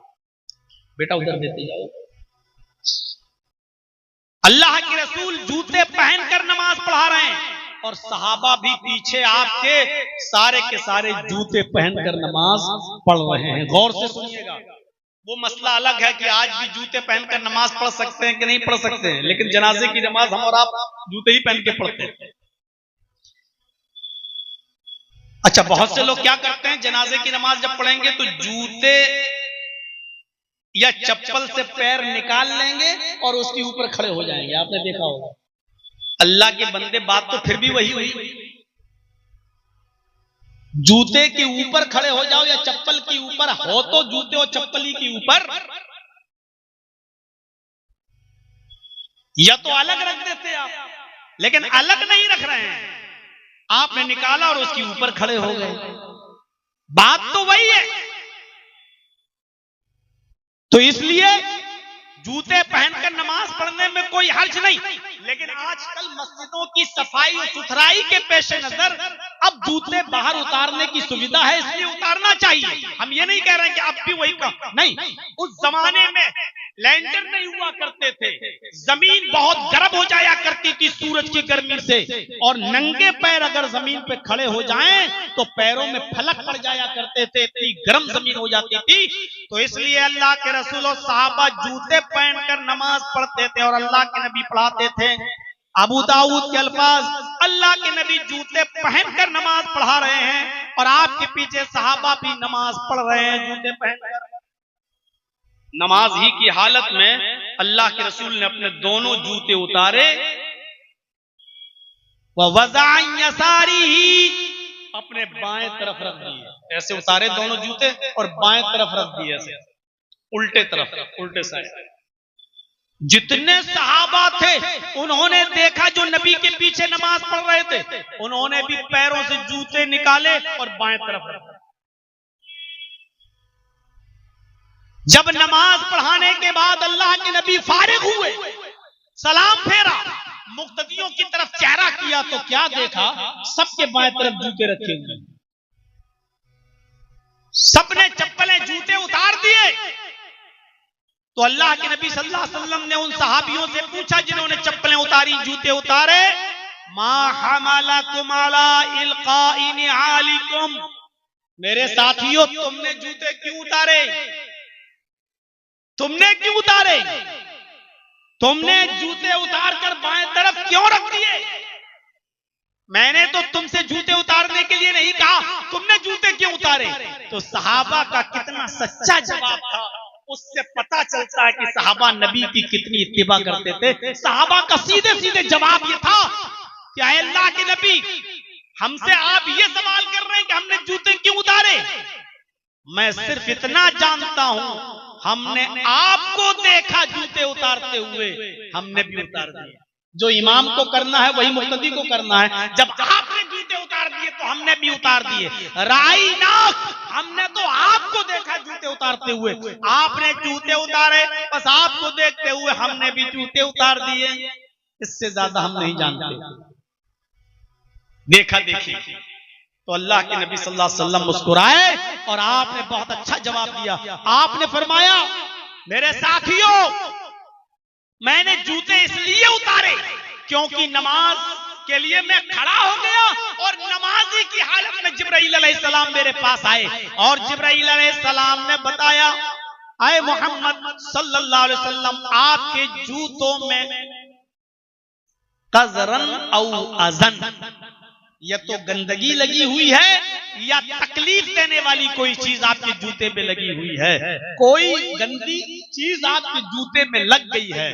बेटा उधर देते जाओ। अल्लाह के रसूल जूते पहनकर नमाज पढ़ा रहे हैं और सहाबा भी पीछे आपके सारे के सारे जूते पहनकर नमाज पढ़ रहे हैं। गौर से सुनिएगा। वो मसला अलग है कि आज भी जूते पहनकर नमाज पढ़ सकते हैं कि नहीं पढ़ सकते हैं, लेकिन जनाजे की नमाज हम और आप जूते ही पहन के पढ़ते हैं। अच्छा, बहुत से लोग क्या करते हैं, जनाजे की नमाज जब पढ़ेंगे तो जूते या चप्पल से पैर निकाल लेंगे और उसके ऊपर खड़े हो जाएंगे। आपने देखा होगा। अल्लाह के बंदे, बात तो फिर भी वही हुई, जूते के ऊपर खड़े हो जाओ या चप्पल के ऊपर हो तो जूते और चप्पली के ऊपर, या तो अलग रख देते आप, लेकिन अलग नहीं रख रहे हैं, आपने निकाला और उसके ऊपर खड़े हो गए। बात तो वही है। तो इसलिए जूते पहनकर नमाज पढ़ने में कोई हर्ज नहीं, लेकिन आजकल मस्जिदों की सफाई और सुथराई के पेश नजर अब जूते बाहर उतारने की सुविधा है, इसलिए उतारना चाहिए। हम ये नहीं कह रहे हैं कि अब भी वही काम नहीं। उस जमाने में लैंडर नहीं हुआ करते थे, जमीन बहुत गर्म हो जाया करती थी सूरज की गर्मी से, और नंगे पैर अगर जमीन पे खड़े हो जाएं तो पैरों में फलक पड़ जाया करते थे, इतनी गर्म जमीन हो जाती थी। तो इसलिए अल्लाह के रसूल और सहाबा जूते पहनकर नमाज पढ़ते थे और अल्लाह के नबी पढ़ाते थे। अबू दाऊद के अल्फाज, अल्लाह के नबी जूते पहनकर नमाज पढ़ा रहे हैं और आपके पीछे सहाबा भी नमाज पढ़ रहे हैं जूते पहनकर। नमाज ही की हालत में अल्लाह के रसूल ने अपने दोनों जूते उतारे, वह वज़अन यसारी ही अपने बाएं तरफ रख दिए। ऐसे उतारे दोनों जूते और बाएं तरफ रख दिए, ऐसे उल्टे तरफ, उल्टे साइड। जितने सहाबा थे उन्होंने देखा जो नबी के पीछे नमाज पढ़ रहे थे, उन्होंने भी पैरों से जूते निकाले और बाएं तरफ रखे। जब नमाज पढ़ाने के बाद अल्लाह के नबी फारिग हुए, सलाम फेरा, मुक्तदियों की तरफ चेहरा किया तो क्या देखा, सबके बाएं तरफ जूते रखे हुए, सबने चप्पलें जूते उतार दिए। तो अल्लाह के नबी सल्लल्लाहु अलैहि वसल्लम ने उन सहाबियों से पूछा जिन्होंने चप्पलें उतारी, जूते उतारे, मा हमलकुम अला इल्काइ निआलिकुम, मेरे साथियों तुमने जूते क्यों उतारे? तुमने क्यों उतारे? तुमने जूते उतारकर बाएं तरफ क्यों रख दिए? मैंने तो तुमसे जूते उतारने के लिए नहीं कहा, तुमने जूते क्यों उतारे? तो सहाबा का कितना सच्चा जवाब था, उससे पता चलता है कि सहाबा नबी की कितनी इत्तिबा करते थे। सहाबा का सीधे सीधे जवाब ये था कि अल्लाह के नबी, हमसे आप ये सवाल कर रहे हैं कि हमने जूते क्यों उतारे? मैं सिर्फ इतना जानता हूं, हमने आपको देखा जूते उतारते हुए, हमने भी उतार दिया। जो इमाम को करना है वही मुक्तदी को करना है। जब आपने जूते उतार दिए तो हमने भी उतार दिए। राई ना, हमने तो आपको देखा जूते उतारते हुए, आपने जूते उतारे, बस आपको देखते हुए हमने भी जूते उतार दिए। इससे ज्यादा हम नहीं जानते। देखा देखी तो अल्लाह के नबी सल्लल्लाहु अलैहि वसल्लम मुस्कुराए और आपने बहुत अच्छा जवाब दिया। आपने फरमाया, मेरे साथियों, मैंने जूते इसलिए उतारे क्योंकि नमाज के लिए मैं खड़ा हो गया और नमाजी की हालत में जिब्राइल अलैहिस्सलाम मेरे पास आए और जिब्राइल अलैहिस्सलाम ने बताया, आए मोहम्मद सल्लल्लाहु अलैहि वसल्लम, आपके जूतों में कज़रन औ अज़न, या तो गंदगी लगी हुई है या तकलीफ देने वाली कोई चीज आपके जूते पे लगी हुई है, कोई गंदी चीज आपके जूते में लग गई है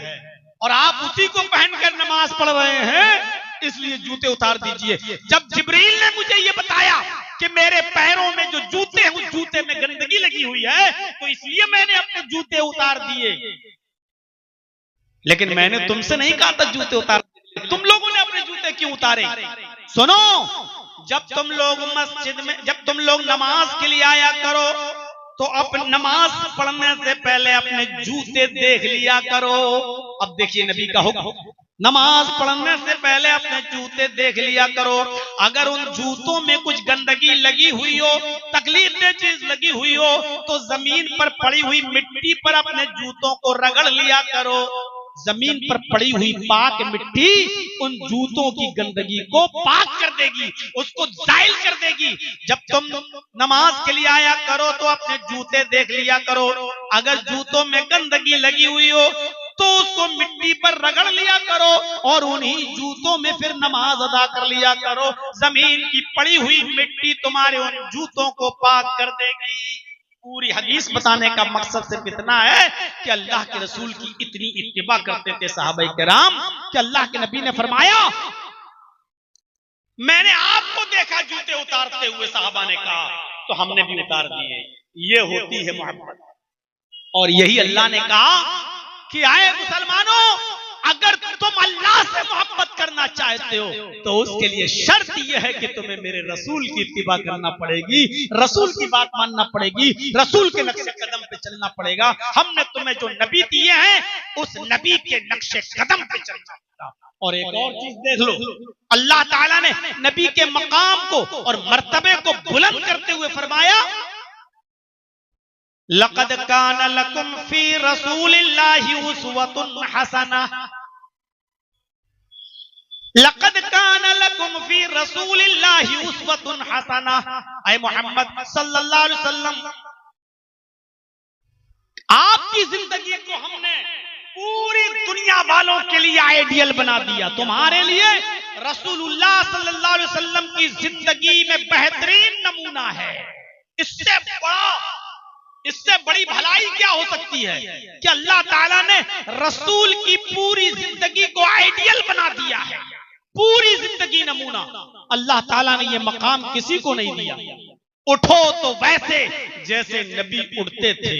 और आप उसी को पहनकर नमाज पढ़ रहे हैं, इसलिए जूते उतार दीजिए। जब जिब्रील ने मुझे ये बताया कि मेरे पैरों में जो जूते हैं उस जूते में गंदगी लगी हुई है, तो इसलिए मैंने अपने जूते उतार दिए। लेकिन मैंने तुमसे नहीं कहा था जूते उतार, तुम लोगों ने अपने जूते क्यों उतारे? सुनो, जब तुम लोग मस्जिद में, जब तुम लोग नमाज के लिए आया करो तो अपनी नमाज पढ़ने से पहले अपने जूते देख लिया करो। अब देखिए नबी का हुक्म, नमाज पढ़ने से पहले अपने जूते देख लिया करो। अगर उन जूतों में कुछ गंदगी लगी हुई हो, तकलीफ में चीज लगी हुई हो, तो जमीन पर पड़ी हुई मिट्टी पर अपने जूतों को रगड़ लिया करो। जमीन पर पड़ी हुई पाक मिट्टी उन जूतों की गंदगी को पाक कर देगी, उसको जाइल कर देगी। जब तुम नमाज के लिए आया करो तो अपने जूते देख लिया करो। अगर जूतों में गंदगी लगी हुई हो तो उसको मिट्टी पर रगड़ लिया करो और उन्हीं जूतों में फिर नमाज अदा कर लिया करो। जमीन की पड़ी हुई मिट्टी तुम्हारे उन जूतों को पाक कर देगी। पूरी हदीस बताने का मकसद सिर्फ इतना है कि अल्लाह के रसूल की इतनी इत्तिबा करते थे सहाबाए किराम कि अल्लाह के नबी ने फरमाया, मैंने आपको देखा जूते उतारते हुए, साहबा ने कहा तो हमने भी उतार दिए। ये होती है मोहब्बत। और यही अल्लाह ने कहा कि आए मुसलमानों, अगर तुम अल्लाह से मोहब्बत करना चाहते हो तो उसके लिए शर्त यह है कि तुम्हें मेरे रसूल की इत्तिबा करना पड़ेगी, रसूल की बात मानना पड़ेगी, रसूल के नक्शे कदम पे चलना पड़ेगा। हमने तुम्हें जो नबी दिए हैं उस नबी के नक्शे कदम पे चलना पड़ेगा। और एक और चीज देख लो, अल्लाह ताला ने नबी के मकाम को और मर्तबे को बुलंद करते हुए फरमाया, लक़द कान लकुम फी रसूलिल्लाहि उस्वतुन हसना, लक़द कान लकुम फी रसूलिल्लाहि उस्वतुन हसना। ऐ मोहम्मद सल्लल्लाहु अलैहि वसल्लम, आपकी जिंदगी को हमने पूरी दुनिया वालों के लिए आइडियल बना दिया। तुम्हारे लिए रसूलुल्लाह सल्लल्लाहु अलैहि वसल्लम की जिंदगी में बेहतरीन नमूना है। इससे बड़ी भलाई क्या हो सकती है कि अल्लाह ताला ने रसूल की पूरी जिंदगी को आइडियल बना दिया है, पूरी जिंदगी नमूना। अल्लाह ताला ने ये मकाम किसी को नहीं दिया। उठो तो वैसे जैसे नबी उठते थे,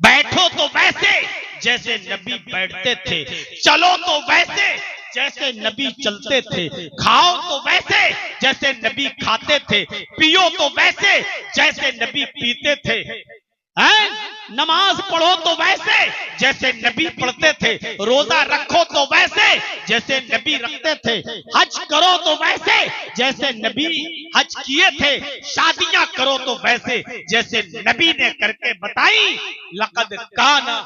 बैठो तो वैसे जैसे नबी बैठते थे, चलो तो वैसे जैसे नबी चलते थे, खाओ तो वैसे जैसे नबी खाते थे, पियो तो वैसे जैसे नबी पीते थे, नमाज पढ़ो तो वैसे जैसे नबी पढ़ते थे, रोजा रखो तो वैसे जैसे नबी रखते थे, हज करो तो वैसे जैसे नबी हज किए थे, शादियां करो तो वैसे जैसे नबी ने करके बताई। लक़द काना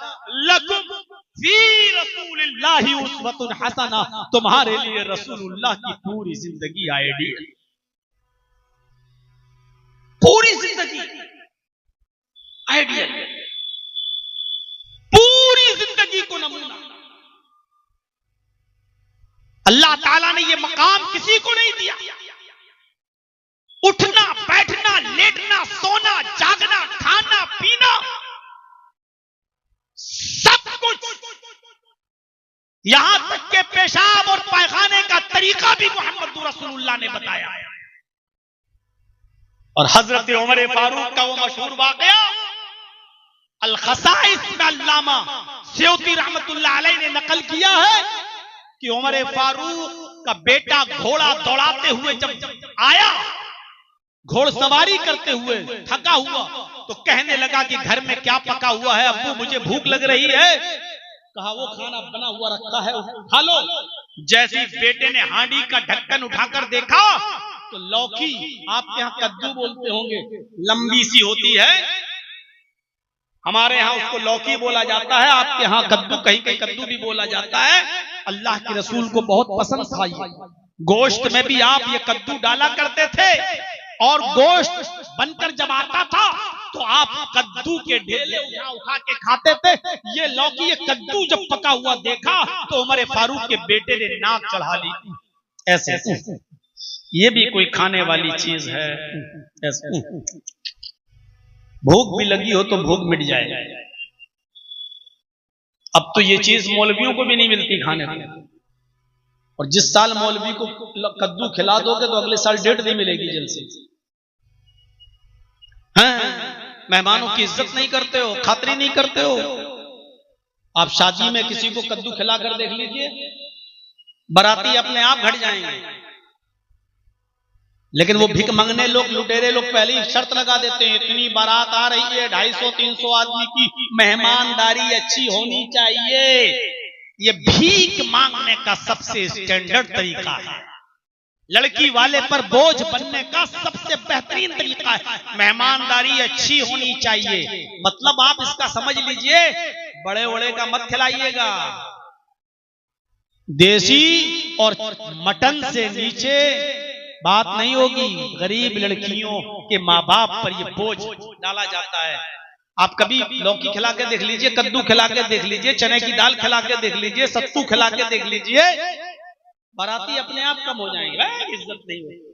लकुम फी रसूलिल्लाहि उस्वतुन हसना, तुम्हारे लिए रसूलुल्लाह की पूरी जिंदगी आइडियल, पूरी जिंदगी आइडियल, पूरी जिंदगी को नमूना। अल्लाह ताला ने यह मकाम किसी को नहीं दिया। उठना, बैठना, लेटना, सोना, जागना, खाना, पीना, सब कुछ, यहां तक के पेशाब और पैखाने का तरीका भी मोहम्मद रसूलुल्लाह ने बताया। और हजरत उमर फारूक का वो मशहूर वाकया अल-खसाइस में अल्लामा सयूती रहमतुल्लाह अलैह ने नकल किया है कि उमर फारूक का बेटा घोड़ा दौड़ाते हुए जब आया, घोड़सवारी करते हुए थका हुआ, तो कहने लगा कि घर में क्या पका हुआ है अब्बू, मुझे भूख लग रही है। कहा वो खाना बना हुआ रखा है, खा लो। जैसे बेटे ने हांडी का ढक्कन उठाकर देखा तो लौकी, आपके यहाँ कद्दू बोलते होंगे, लंबी सी होती है, हमारे यहाँ उसको लौकी बोला जाता है, आपके यहाँ कद्दू, कहीं कहीं कद्दू भी बोला जाता है। अल्लाह के रसूल को बहुत पसंद था ये गोश्त में भी आप ये कद्दू डाला करते थे, और गोश्त बनकर जब आता था तो आप कद्दू के ढेले उठा उठा के खाते थे। ये लौकी, ये कद्दू जब पका हुआ देखा तो उमर फारूक के बेटे ने नाक चढ़ा ली, ऐसे ये भी कोई खाने वाली चीज है। भूख भी लगी हो तो भूख मिट जाए। अब तो ये चीज मौलवियों को भी नहीं मिलती खाने को, और जिस साल मौलवी को कद्दू खिला दोगे तो अगले साल डेट नहीं मिलेगी जल्द से। मेहमानों की इज्जत नहीं करते हो, खातिरी नहीं करते हो। आप शादी में किसी को कद्दू खिलाकर देख लीजिए, बाराती अपने आप घट जाएंगे। लेकिन वो भिख मंगने लोग, लुटेरे लोग पहले ही शर्त लगा देते हैं, इतनी बारात आ रही है, 250-300 आदमी की, मेहमानदारी अच्छी होनी चाहिए। ये भीख मांगने का सबसे स्टैंडर्ड तरीका है। लड़की वाले पर बोझ बनने का सबसे बेहतरीन तरीका है, मेहमानदारी अच्छी होनी चाहिए। मतलब आप इसका समझ लीजिए, बड़े बड़े का मत खिलाइएगा। देसी और मटन से नीचे बात नहीं होगी। गरीब लड़कियों के माँ बाप पर यह बोझ डाला जाता है। आप कभी लौकी खिला के देख लीजिए, कद्दू खिला के देख लीजिए, चने की दाल खिला के देख लीजिए, सत्तू खिला के देख लीजिए, बाराती अपने आप कम हो जाएंगे, इज्जत नहीं होगी।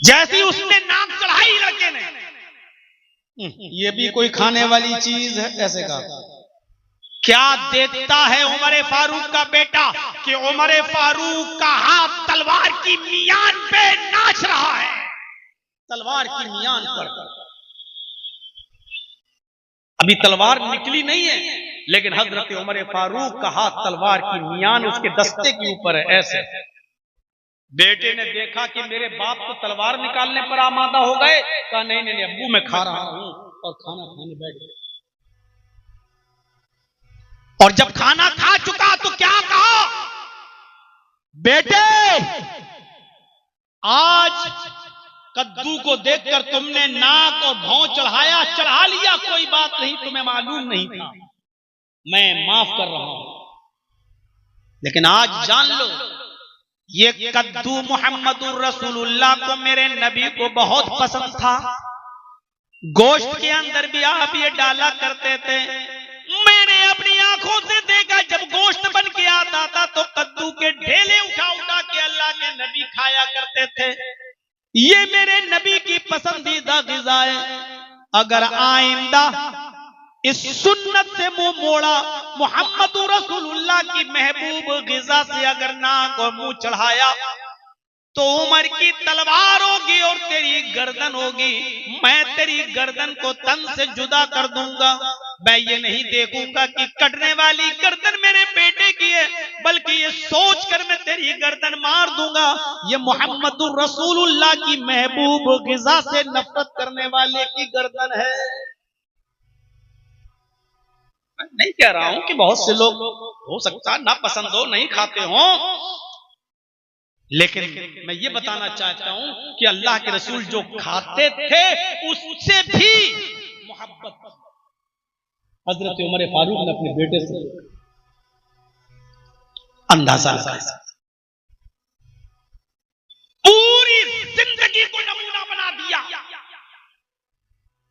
जैसी उसने नाक चढ़ाई लड़के ने, ये भी कोई खाने वाली चीज है, ऐसे कहा। क्या देखता है उमर फारूक का बेटा कि उमर फारूक का हाथ तलवार की मियान पे नाच रहा है, तलवार की मियान पर। अभी तलवार निकली नहीं है, लेकिन हजरत उमर फारूक का हाथ तलवार की मियान उसके दस्ते के ऊपर है, ऐसे। बेटे ने देखा कि मेरे बाप तो तलवार निकालने पर आमादा हो गए, कहा नहीं नहीं अब्बू मैं खा रहा हूं, और खाना खाने बैठ गए। और जब खाना खा चुका तो क्या कहा, बेटे आज कद्दू को देखकर तुमने नाक और भौं चढ़ाया, चढ़ा लिया, कोई बात नहीं, तुम्हें मालूम नहीं था, मैं माफ कर रहा हूं। लेकिन आज जान लो, ये कद्दू मुहम्मदुर रसूलुल्लाह को, मेरे नबी को बहुत पसंद था। गोश्त के अंदर भी आप ये डाला करते थे। मैंने अपनी आंखों से देखा, जब गोश्त बन के आता था तो कद्दू के ढेले उठा उठा के अल्लाह के नबी खाया करते थे। ये मेरे नबी की पसंदीदा ग़िज़ा है। अगर आइंदा इस सुन्नत से मुंह मोड़ा, मुहम्मदुर रसूलुल्लाह की महबूब ग़िज़ा से अगर नाक और मुंह चढ़ाया, तो उमर की तलवार होगी और तेरी गर्दन होगी। मैं तेरी गर्दन को तन से जुदा कर दूंगा। मैं ये नहीं देखूंगा कि कटने वाली गर्दन मेरे बेटे की है, बल्कि ये सोच कर मैं तेरी गर्दन मार दूंगा, ये मुहम्मदुर रसूलुल्लाह की महबूब ग़िज़ा से नफरत करने वाले की गर्दन है। मैं नहीं कह रहा हूं कि बहुत से लोग हो सकता है ना पसंद हो, नहीं खाते हो, लेकिन मैं ये बताना चाहता हूं कि अल्लाह के रसूल जो खाते थे उससे भी मोहब्बत हजरत उमर फारूक ने अपने बेटे से अंदाजा लगाया। पूरी जिंदगी को नमूना बना दिया।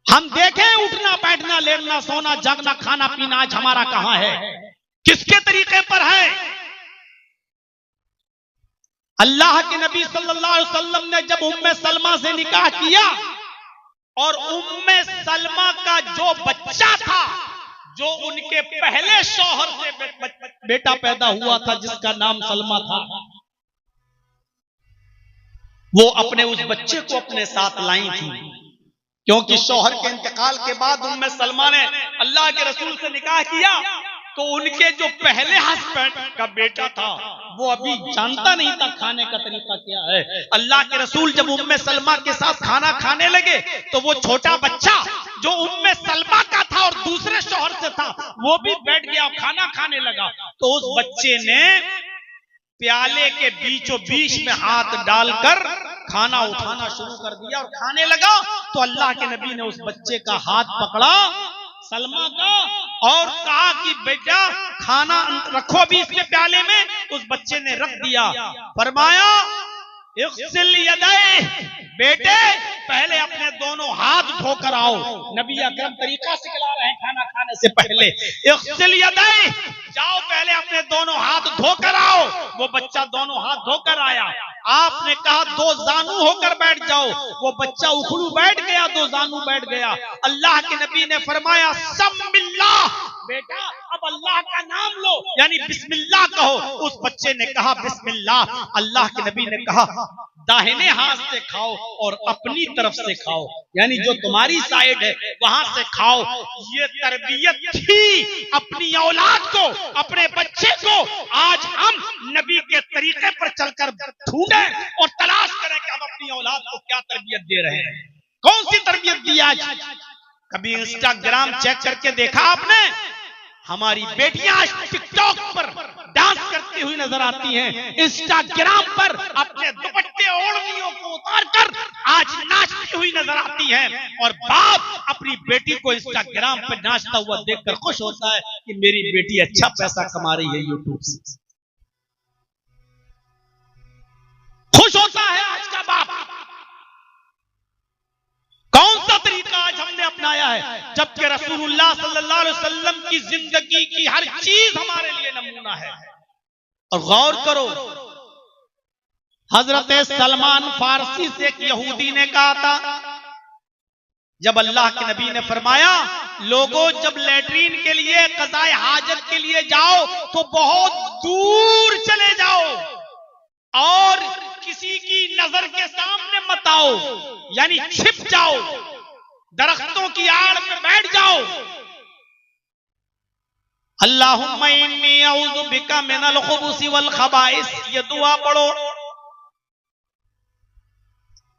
हम देखें उठना बैठना लेटना सोना जागना खाना पीना आज हमारा कहां है, किसके तरीके पर है। अल्लाह के नबी सल्लल्लाहु अलैहि वसल्लम ने जब उम्मे सलमा से निकाह किया, और उम्मे सलमा का जो बच्चा था, जो उनके पहले शौहर से बेटा पैदा हुआ था, जिसका नाम सलमा था, वो अपने उस बच्चे को अपने साथ लाई थी। क्योंकि शौहर के इंतकाल के बाद उम्मे सलमा ने अल्लाह के रसूल से निकाह किया, तो उनके जो पहले हस्बैंड का बेटा था वो अभी जानता नहीं था खाने का तरीका क्या है। अल्लाह के रसूल जब उम्मे सलमा के साथ खाना खाने लगे, तो वो छोटा बच्चा जो उम्मे सलमा का था और दूसरे शौहर से था, वो भी बैठ गया, खाना खाने लगा। तो उस बच्चे ने प्याले के बीचों बीच में हाथ डालकर खाना उठाना शुरू कर दिया और खाने लगा। तो अल्लाह के नबी ने उस बच्चे का हाथ पकड़ा, सलमा का, और कहा कि बेटा खाना रखो अभी इसके प्याले में। उस बच्चे ने रख दिया। फरमाया इग़सिल यदैहि, बेटे पहले अपने दोनों हाथ धोकर आओ। नबी अकरम तरीका सिखला रहे हैं खाना खाने से पहले। इग़सिल यदैहि, जाओ पहले अपने दोनों हाथ धोकर आओ। वो बच्चा दोनों हाथ धोकर आया। आपने कहा दो जानू होकर बैठ जाओ, वो बच्चा उखड़ू बैठ गया, दो जानू बैठ गया। अल्लाह के नबी ने फरमाया सम्मिल्लाह, बेटा अब अल्लाह का नाम लो, यानी बिस्मिल्लाह कहो। उस बच्चे ने कहा बिस्मिल्लाह। अल्लाह के नबी ने कहा दाहिने हाथ से खाओ और अपनी तरफ से खाओ, यानी जो तुम्हारी साइड है वहां से खाओ। ये तरबियत थी अपनी औलाद को, अपने बच्चे को। आज हम नबी के तरीके पर चलकर ढूंढें और तलाश करें कि हम अपनी औलाद को क्या तरबियत दे रहे हैं, कौन सी तरबियत दी आज। कभी इंस्टाग्राम चेक करके देखा आपने? हमारी बेटियां टिकटॉक पर डांस करती हुई नजर आती हैं, इंस्टाग्राम पर अपने दुपट्टे ओढ़नियों को उतारकर आज नाचती हुई नजर आती हैं। और बाप अपनी बेटी को इंस्टाग्राम पर नाचता हुआ देखकर खुश होता है कि मेरी बेटी अच्छा पैसा कमा रही है यूट्यूब से। खुश होता है आज का बाप। कौन सा तरीका आज हमने अपनाया है, जबकि रसूलुल्लाह सल्लल्लाहु अलैहि वसल्लम की जिंदगी की हर चीज हमारे लिए नमूना है। और गौर करो, हजरत सलमान फारसी से एक यहूदी ने कहा था, जब अल्लाह के नबी ने फरमाया लोगों जब लैट्रीन के लिए क़ज़ाए हाजत के लिए जाओ तो बहुत दूर चले जाओ और किसी की नजर के सामने मत आओ, यानी छिप जाओ, दरख्तों की आड़ में बैठ जाओ। अल्लाहुम्मा इन्नी अऊज़ु बिका मिनल खुबुसी वल खबाइस, ये दुआ पढ़ो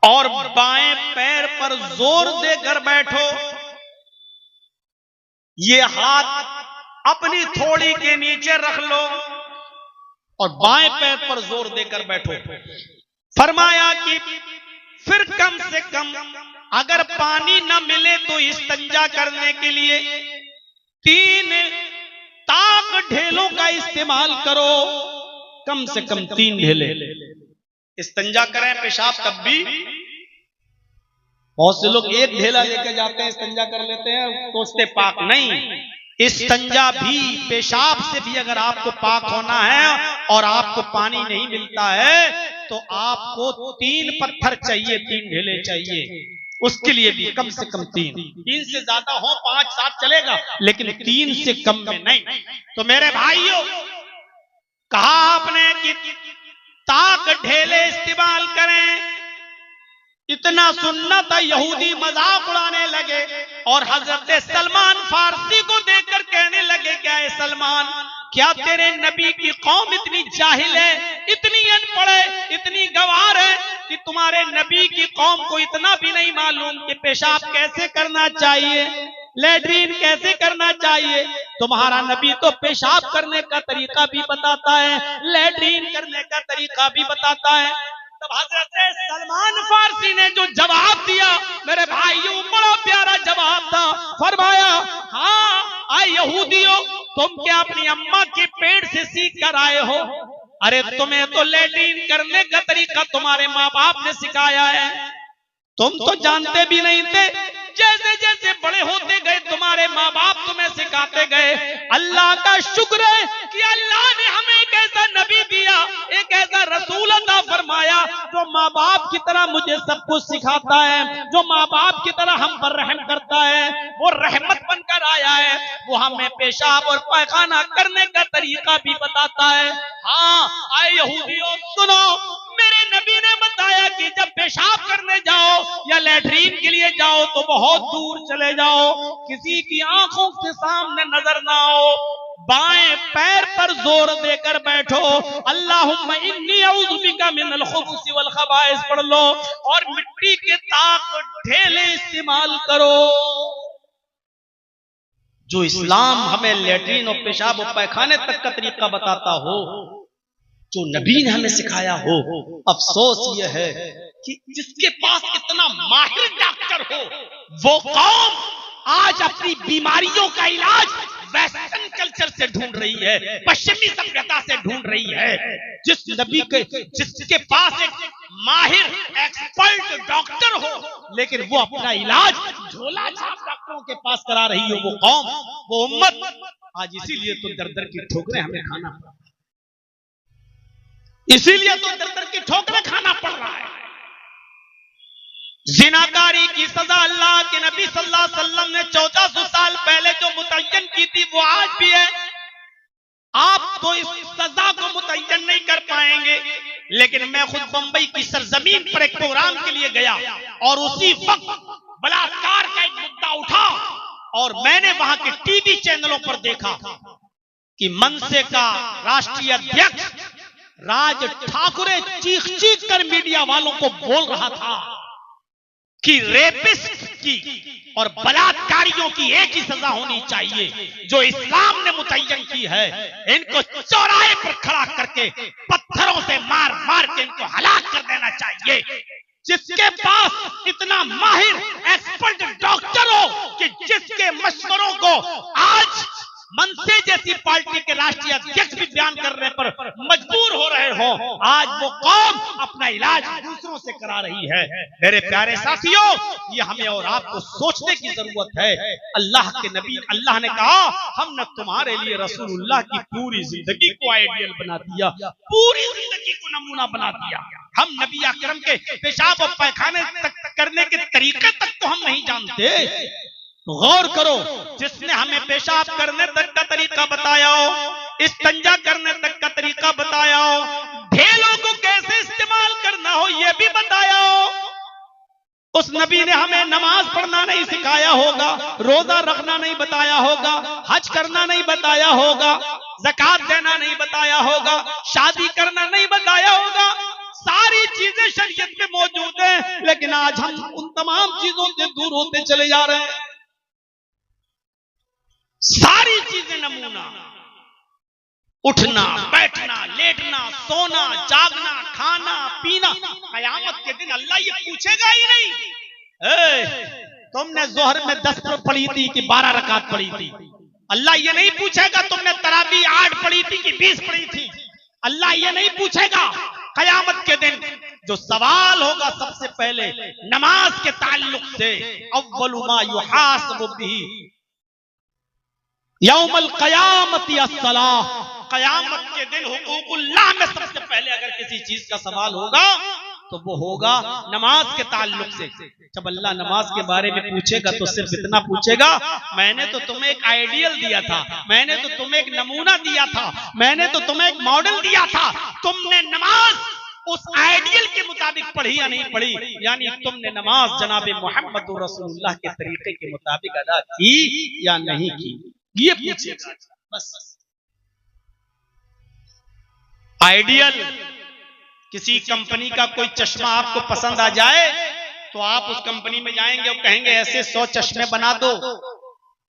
और बाएं पैर पर जोर देकर बैठो। ये हाथ अपनी थोड़ी के नीचे रख लो और बाएं पैर पर जोर देकर बैठो। फरमाया कि फिर कम से कम अगर पानी न मिले तो इस्तिंजा करने के लिए 3 ताक ढेलों का इस्तेमाल करो, कम से कम 3 ढेले इस्तिंजा करें। पेशाब तब भी बहुत से लोग 1 ढेला लेकर जाते हैं, इस्तिंजा कर लेते हैं, सोचते पाक नहीं। इस्तिंजा भी, पेशाब से भी अगर आपको पाक होना है और आपको पानी नहीं मिलता है तो आपको 3 पत्थर चाहिए, 3 ढेले चाहिए। उसके लिए भी कम से कम 3 से ज्यादा हो 5-7 चलेगा, लेकिन 3 से कम में नहीं। तो मेरे भाइयों, कहा आपने कि ताक ढेले इस्तेमाल करें, इतना सुनना था यहूदी मजाक उड़ाने लगे और हजरत सलमान फारसी को देखकर कहने लगे क्या है सलमान, क्या तेरे नबी की कौम इतनी जाहिल है, इतनी अनपढ़ है, इतनी गंवार है कि तुम्हारे नबी की कौम को इतना भी नहीं मालूम कि पेशाब कैसे करना चाहिए, लैट्रीन कैसे करना चाहिए। तुम्हारा नबी तो पेशाब करने का तरीका भी बताता है, लैट्रीन करने का तरीका भी बताता है। तब हजरत सलमान फारसी ने जो जवाब दिया मेरे भाइयों, बड़ा प्यारा जवाब था। फरमाया हाँ यहूदियों, तुम क्या अपनी अम्मा के पेट से सीख कर आए हो? अरे तुम्हें तो लैट्रीन करने का तरीका तुम्हारे माँ बाप ने सिखाया है, तुम तो जानते भी नहीं थे। जैसे जैसे बड़े होते गए तुम्हारे माँ बाप तुम्हें सिखाते गए। अल्लाह का शुक्र है कि अल्लाह ने हमें एक ऐसा नबी दिया, एक ऐसा रसूल अता फरमाया जो माँ बाप की तरह मुझे सब कुछ सिखाता है, जो माँ बाप की तरह हम पर रहम करता है, वो रहमत बनकर आया है, वो हमें पेशाब और पैखाना करने का तरीका भी बताता है। हाँ आए यहूदियों सुनो, मेरे नबी ने बताया कि जब पेशाब करने जाओ या लैट्रीन के लिए जाओ तो बहुत दूर चले जाओ, किसी की आंखों के सामने नजर ना आओ, बाएं पैर पर जोर देकर बैठो। अल्लाहुम्मा इन्नी अऊज़ु बिका मिनल खुबुसी वल खबाइस पढ़ लो और मिट्टी के ताक ढेले इस्तेमाल करो। जो इस्लाम हमें लैट्रीन और पेशाब और पैखाने तक का तरीका बताता हो, जो नबी ने हमें सिखाया हो, अफसोस यह है कि जिसके पास इतना माहिर डॉक्टर हो वो कौम आज अपनी बीमारियों का इलाज वेस्टर्न कल्चर से ढूंढ रही है, पश्चिमी सभ्यता से ढूंढ रही है। जिस नबी के जिसके पास एक माहिर एक्सपर्ट डॉक्टर हो, लेकिन वो अपना इलाज झोला छाप डॉक्टरों के पास करा रही हो, वो कौम, वो उम्मत। आज इसीलिए तो दर दर की ठोकरें हमें खाना पड़ रहा है, इसीलिए तो दर दर की ठोकरें खाना पड़ रहा है। जिनाकारी की सजा अल्लाह के नबी सल्लल्लाहु अलैहि वसल्लम ने 1400 साल पहले जो मुतय्यन की थी, वो आज भी है। आप तो इस सजा को मुतय्यन नहीं कर पाएंगे, लेकिन मैं खुद बंबई की सरजमीन पर एक प्रोग्राम के लिए गया और उसी वक्त बलात्कार का एक मुद्दा उठा और मैंने वहां के टीवी चैनलों पर देखा कि मनसे का राष्ट्रीय अध्यक्ष राज ठाकुरे चीख चीख कर मीडिया वालों को बोल रहा था कि रेपिस्ट की और बलात्कारियों की एक ही सजा होनी चाहिए जो इस्लाम ने मुतय्यन की है। इनको चौराहे पर खड़ा करके पत्थरों से मार मार के इनको हलाक कर देना चाहिए। जिसके पास इतना माहिर एक्सपर्ट डॉक्टर हो कि जिसके मशवरों को आज मनसे जैसी पार्टी के राष्ट्रीय अध्यक्ष भी बयान करने पर मजबूर हो रहे हो, आज वो कौम अपना इलाज दूसरों से करा रही है। मेरे प्यारे साथियों, ये हमें और आपको सोचने की जरूरत है। अल्लाह के नबी, अल्लाह ने कहा हमने तुम्हारे लिए रसूलुल्लाह की पूरी जिंदगी को आइडियल बना दिया, पूरी जिंदगी को नमूना बना दिया। हम नबी अकरम के पेशाब और पैखाने तक करने के तरीके तक तो हम नहीं जानते। गौर करो, जिसने हमें पेशाब करने तक का तरीका बताया हो, इस्तिंजा करने तक का तरीका बताया हो, ढेलों को कैसे इस्तेमाल करना हो ये भी बताया हो, उस नबी ने हमें नमाज पढ़ना नहीं सिखाया होगा, रोजा रखना नहीं बताया होगा, हज करना नहीं बताया होगा, ज़कात देना नहीं बताया होगा, शादी करना नहीं बताया होगा। सारी चीजें शरीयत में मौजूद हैं, लेकिन आज हम उन तमाम चीजों से दूर होते चले जा रहे हैं। सारी चीजें नमूना, उठना, बैठना, लेटना, सोना, जागना, खाना, पीना। कयामत के दिन अल्लाह ये पूछेगा ही नहीं तुमने जोहर में 10 पढ़ी थी कि 12 रकात पढ़ी थी। अल्लाह ये नहीं पूछेगा तुमने तरावी 8 पढ़ी थी कि 20 पढ़ी थी। अल्लाह ये नहीं पूछेगा। कयामत के दिन जो सवाल होगा सबसे पहले नमाज के ताल्लुक से, अव्वलु मा युहासबु बिही यौमल क़यामति अस्सलाह। कयामत के दिन हुकूकुल्लाह में सबसे पहले अगर किसी चीज का सवाल होगा तो वो होगा नमाज के ताल्लुक से। जब अल्लाह नमाज के बारे में पूछेगा तो सिर्फ इतना पूछेगा, मैंने तो तुम्हें एक आइडियल दिया था, मैंने तो तुम्हें एक नमूना दिया था, मैंने तो तुम्हें एक मॉडल दिया था, तुमने नमाज उस आइडियल के मुताबिक पढ़ी या नहीं पढ़ी, यानी तुमने नमाज जनाब मोहम्मद रसूलुल्लाह के तरीके के मुताबिक अदा की या नहीं की, ये पूछेगा बस। आइडियल किसी कंपनी का कोई चश्मा आपको पसंद आ जाए तो आप उस कंपनी में जाएंगे और कहेंगे ऐसे 100 चश्मे बना दो,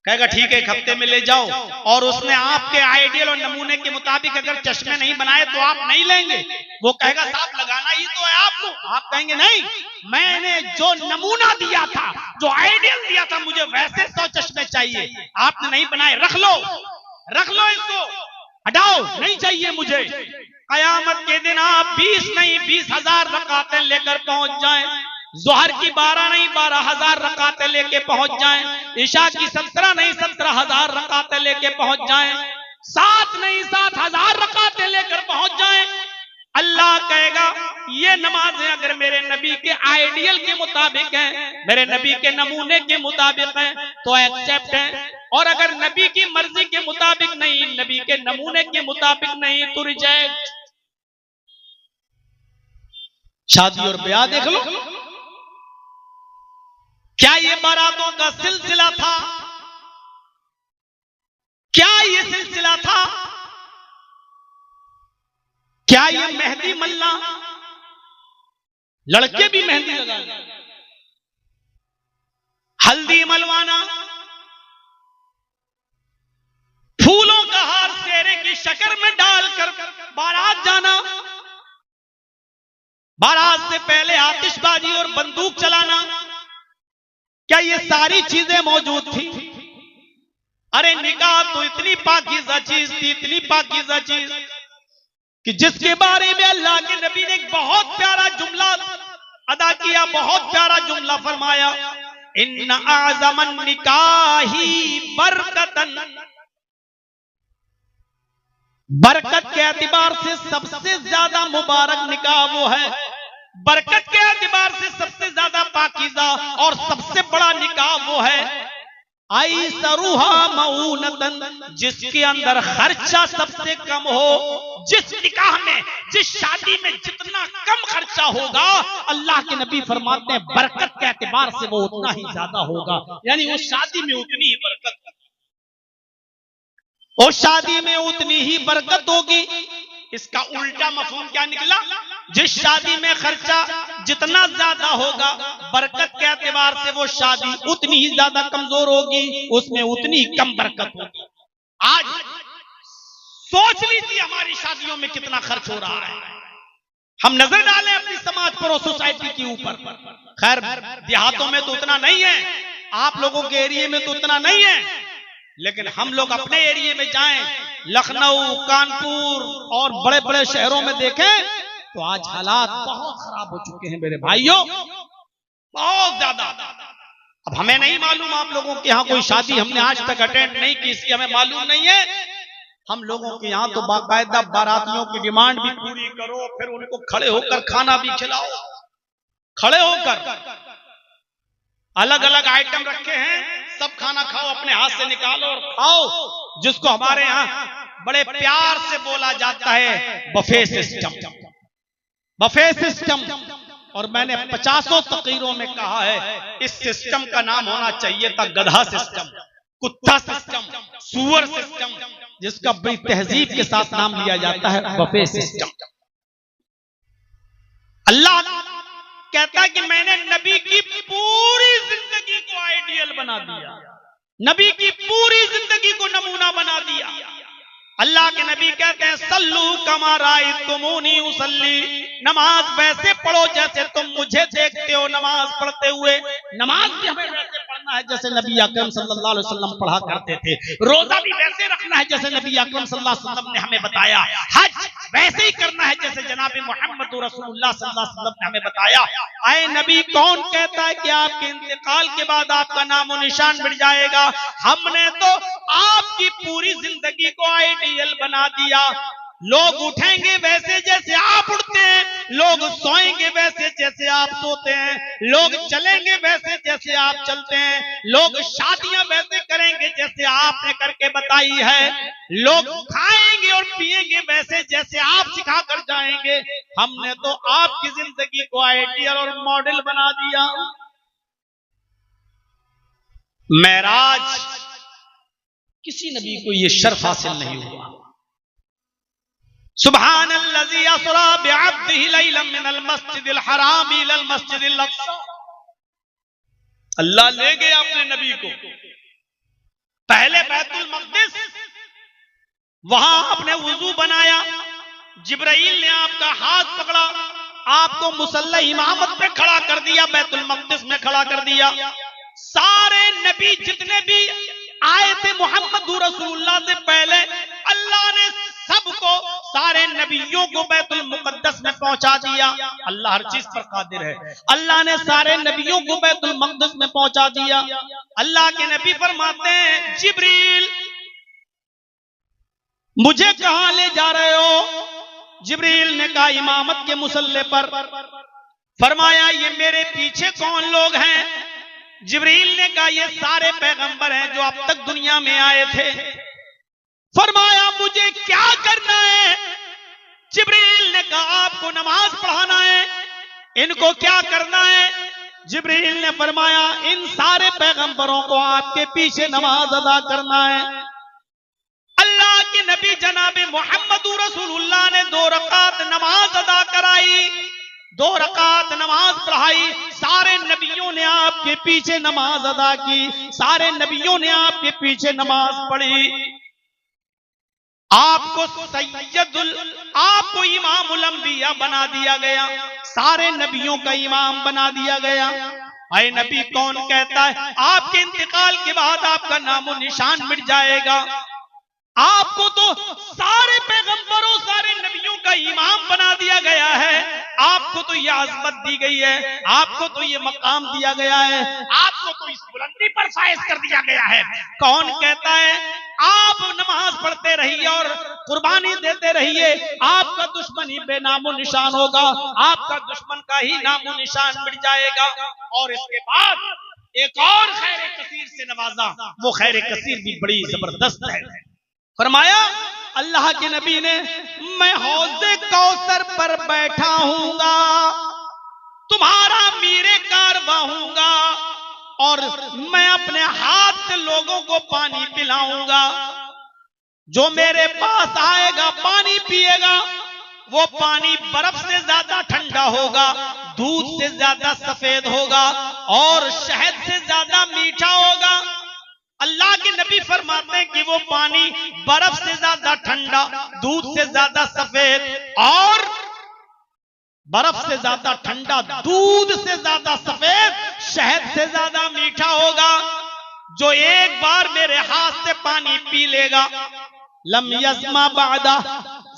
कहेगा ठीक है 1 हफ्ते में ले जाओ, और उसने आपके आइडियल और नमूने के मुताबिक अगर चश्मे नहीं बनाए तो आप नहीं लेंगे। वो कहेगा साहब लगाना ही तो है आपको, आप कहेंगे नहीं, मैंने जो नमूना दिया था, जो आइडियल दिया था, मुझे वैसे 100 चश्मे चाहिए, आपने नहीं बनाए, रख लो इसको, हटाओ, नहीं चाहिए मुझे। कयामत के दिन आप 20 नहीं 20,000 रकातें लेकर पहुंच जाएं, जोहर की 12 नहीं 12,000 रकातें लेके पहुंच जाएं, इशा की 17 नहीं 17,000 रकातें लेके पहुंच जाएं, 7 नहीं 7,000 रकातें लेकर पहुंच जाएं। अल्लाह कहेगा ये नमाजें अगर मेरे नबी के आइडियल के मुताबिक हैं, मेरे नबी के नमूने के मुताबिक हैं तो एक्सेप्ट है, और अगर नबी की मर्जी के मुताबिक नहीं, नबी के नमूने के मुताबिक नहीं तो रिजेक्ट। शादी और ब्याह देख लो, क्या ये बारातों का सिलसिला था? क्या ये सिलसिला था? क्या ये मेहंदी मलना? लड़के भी मेहंदी लगाना, हल्दी मलवाना, फूलों का हार चेहरे की शक्ल में डालकर बारात जाना, बारात से पहले आतिशबाजी और बंदूक चलाना, क्या ये सारी चीजें मौजूद थी? अरे निकाह तो इतनी पाकीज़ा चीज थी, इतनी पाकीज़ा चीज कि जिसके बारे में अल्लाह के नबी ने एक बहुत प्यारा जुमला अदा किया, बहुत प्यारा जुमला फरमाया, इन्ना आज़मन निकाही बरकतन, बरकत के एतबार से सबसे ज्यादा मुबारक निकाह वो है, बरकत के एतबार से सबसे ज्यादा पाकीज़ा और सबसे बड़ा निकाह वो है, आई सरूहा मऊनतन, जिसके अंदर खर्चा सबसे कम हो। जिस निकाह में, जिस शादी में जितना कम खर्चा होगा, अल्लाह के नबी फरमाते हैं बरकत के एतबार से वो उतना ही ज्यादा होगा, यानी उस शादी में उतनी ही बरकत, उस शादी में उतनी ही बरकत होगी। इसका उल्टा मफहूम क्या निकला, जिस शादी में खर्चा जितना ज्यादा होगा, बरकत के एतबार से वो शादी उतनी ही ज्यादा कमजोर होगी, उसमें उतनी कम बरकत होगी। आज सोच लीजिए हमारी शादियों में कितना खर्च हो रहा है, हम नजर डालें अपनी समाज पर और सोसाइटी के ऊपर। खैर देहातों में तो उतना नहीं है, आप लोगों के एरिया में तो उतना नहीं है, लेकिन हम लोग अपने एरिया में जाएं, लखनऊ, कानपुर और बड़े बड़े शहरों में देखें तो आज हालात बहुत खराब हो चुके हैं मेरे भाइयों, बहुत ज्यादा। अब हमें नहीं मालूम आप लोगों के यहाँ कोई शादी हमने आज तक अटेंड नहीं की, इसकी हमें मालूम नहीं है। हम लोगों के यहाँ तो बाकायदा बारातियों की डिमांड भी पूरी करो, फिर उनको खड़े होकर खाना भी खिलाओ, खड़े होकर अलग अलग आइटम रखे हैं, सब खाना खाओ, अपने हाथ से निकालो और खाओ, जिसको हमारे यहाँ बड़े प्यार से बोला जाता है बफे सिस्टम, बफे सिस्टम। और मैंने 50 तकरीरों में कहा है इस सिस्टम का नाम होना चाहिए था गधा सिस्टम, कुत्ता सिस्टम, सुअर सिस्टम, जिसका बड़ी तहजीब के साथ नाम लिया जाता है बफे सिस्टम। अल्लाह कहता है कि मैंने नबी की पूरी जिंदगी को आइडियल बना दिया, नबी की पूरी जिंदगी को नमूना बना दिया। अल्लाह के नबी कहते हैं सल्लू कमा रायतुमूनी उसल्ली, नमाज वैसे पढ़ो जैसे तुम मुझे देखते हो नमाज पढ़ते हुए। नमाज भी हमें वैसे पढ़ना है जैसे नबी अकरम सल्लल्लाहु अलैहि वसल्लम पढ़ा करते थे, रोजा भी वैसे रखना है जैसे नबी अकरम सल्लल्लाहु अलैहि वसल्लम ने हमें बताया, हज वैसे ही करना है जैसे जनाब मोहम्मद रसूलुल्लाह सल्लल्लाहु अलैहि वसल्लम ने हमें बताया। आए नबी, कौन कहता है कि आपके इंतकाल के बाद आपका नामो निशान मिट जाएगा? हमने तो आपकी पूरी जिंदगी को आइडियल बना दिया। लोग उठेंगे वैसे जैसे आप उठते हैं, लोग सोएंगे वैसे जैसे आप सोते हैं, लोग चलेंगे वैसे जैसे आप चलते हैं, लोग शादियां वैसे करेंगे जैसे आपने करके बताई है, लोग खाएंगे और पिएंगे वैसे जैसे आप सिखा कर जाएंगे। हमने तो आपकी जिंदगी को आइडियल और मॉडल बना दिया। मेराज किसी नबी को यह शर्फ हासिल नहीं हुआ। सुब्हानल्लज़ी असरा बिअब्दिही लैलन मिनल मस्जिदिल हराम इलल मस्जिदिल अक़सा। अल्लाह ले गया अपने नबी को पहले बैतुल मक़दिस, वहां आपने वुजू बनाया, जिब्राइल ने आपका हाथ पकड़ा, आपको मुसल्ला इमामत पे खड़ा कर दिया, बैतुल मक़दिस में खड़ा कर दिया। सारे नबी जितने भी आए थे मोहम्मद रसूलुल्लाह से पहले, अल्लाह ने सबको, सारे नबियों को बैतुल मुक़द्दस में पहुंचा दिया। अल्लाह हर चीज पर कादिर है। अल्लाह ने सारे नबियों को बैतुल मुक़द्दस में पहुंचा दिया। अल्लाह के नबी फरमाते हैं जिब्रील मुझे कहां ले जा रहे हो? जिब्रील ने कहा इमामत के मुसल्ले पर। फरमाया ये मेरे पीछे कौन लोग हैं? जिब्रील ने कहा ये सारे पैगंबर हैं जो अब तक दुनिया में आए थे। फरमाया मुझे क्या करना है? जिब्रील ने कहा आपको नमाज पढ़ाना है। इनको क्या करना है? जिब्रील ने फरमाया इन सारे पैगंबरों को आपके पीछे नमाज अदा करना है। अल्लाह के नबी जनाब मोहम्मद रसूलुल्लाह ने 2 रकात नमाज अदा कराई, 2 रकात नमाज पढ़ाई। सारे नबियों ने आपके पीछे नमाज अदा की, सारे नबियों ने आपके पीछे नमाज पढ़ी। आपको इमामुल अंबिया बना दिया गया, सारे नबियों का इमाम बना दिया गया। अय नबी कौन कहता है आपके इंतकाल के बाद आपका नामो निशान मिट जाएगा? आपको तो सारे पैगंबरों सारे नबियों का इमाम बना दिया गया है, आपको तो ये आज़मत दी गई है, आपको तो ये मकाम दिया गया है, आपको तो इस बुलंदी पर फायज कर दिया गया है। कौन कहता है? आप नमाज पढ़ते रहिए और कुर्बानी देते रहिए, आपका दुश्मन ही बेनामो निशान होगा, आपका दुश्मन का ही नामो निशान मिट जाएगा। और इसके बाद एक और खैर कसीर से नवाजा, वो खैर कसीर भी बड़ी जबरदस्त है। फरमाया अल्लाह के नबी ने, मैं हौज़े कौसर पर बैठा हूंगा, तुम्हारा मीरे कारवां हूंगा, और मैं अपने हाथ से लोगों को पानी पिलाऊंगा। जो मेरे पास आएगा पानी पिएगा, वो पानी बर्फ से ज्यादा ठंडा होगा, दूध से ज्यादा सफेद होगा और शहद से ज्यादा मीठा होगा। अल्लाह के नबी फरमाते हैं कि वो पानी बर्फ से ज्यादा ठंडा, दूध से ज्यादा सफेद और बर्फ से ज्यादा ठंडा, दूध से ज्यादा सफेद, शहद से ज्यादा मीठा होगा। जो एक बार मेरे हाथ से पानी पी लेगा, लम यज़मा बादा,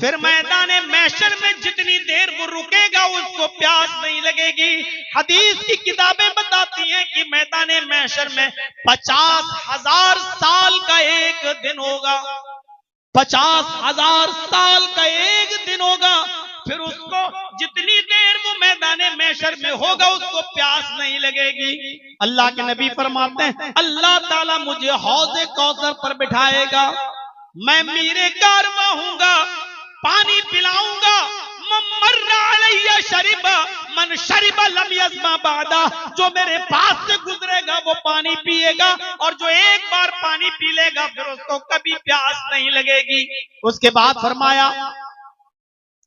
फिर मैदान महशर में जितनी देर वो रुकेगा उसको प्यास नहीं लगेगी। हदीस की किताबें बताती हैं कि मैदान महशर में 50,000 साल का एक दिन होगा, 50,000 साल का एक दिन होगा। फिर उसको जितनी देर वो मैदान महशर में होगा उसको प्यास नहीं लगेगी। अल्लाह के नबी फरमाते हैं अल्लाह ताला मुझे हौज़े कौसर पर बिठाएगा, मैं मीरे कारवां हूंगा, पानी पिलाऊंगा। मर्रा अलैया शरिबा मन शरिबा लम यज़मा बादा, जो मेरे पास से गुजरेगा वो पानी पिएगा, और जो एक बार पानी पी लेगा फिर उसको कभी प्यास नहीं लगेगी। उसके बाद फरमाया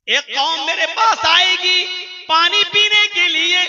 एक कौम मेरे पास आएगी पानी पीने के लिए,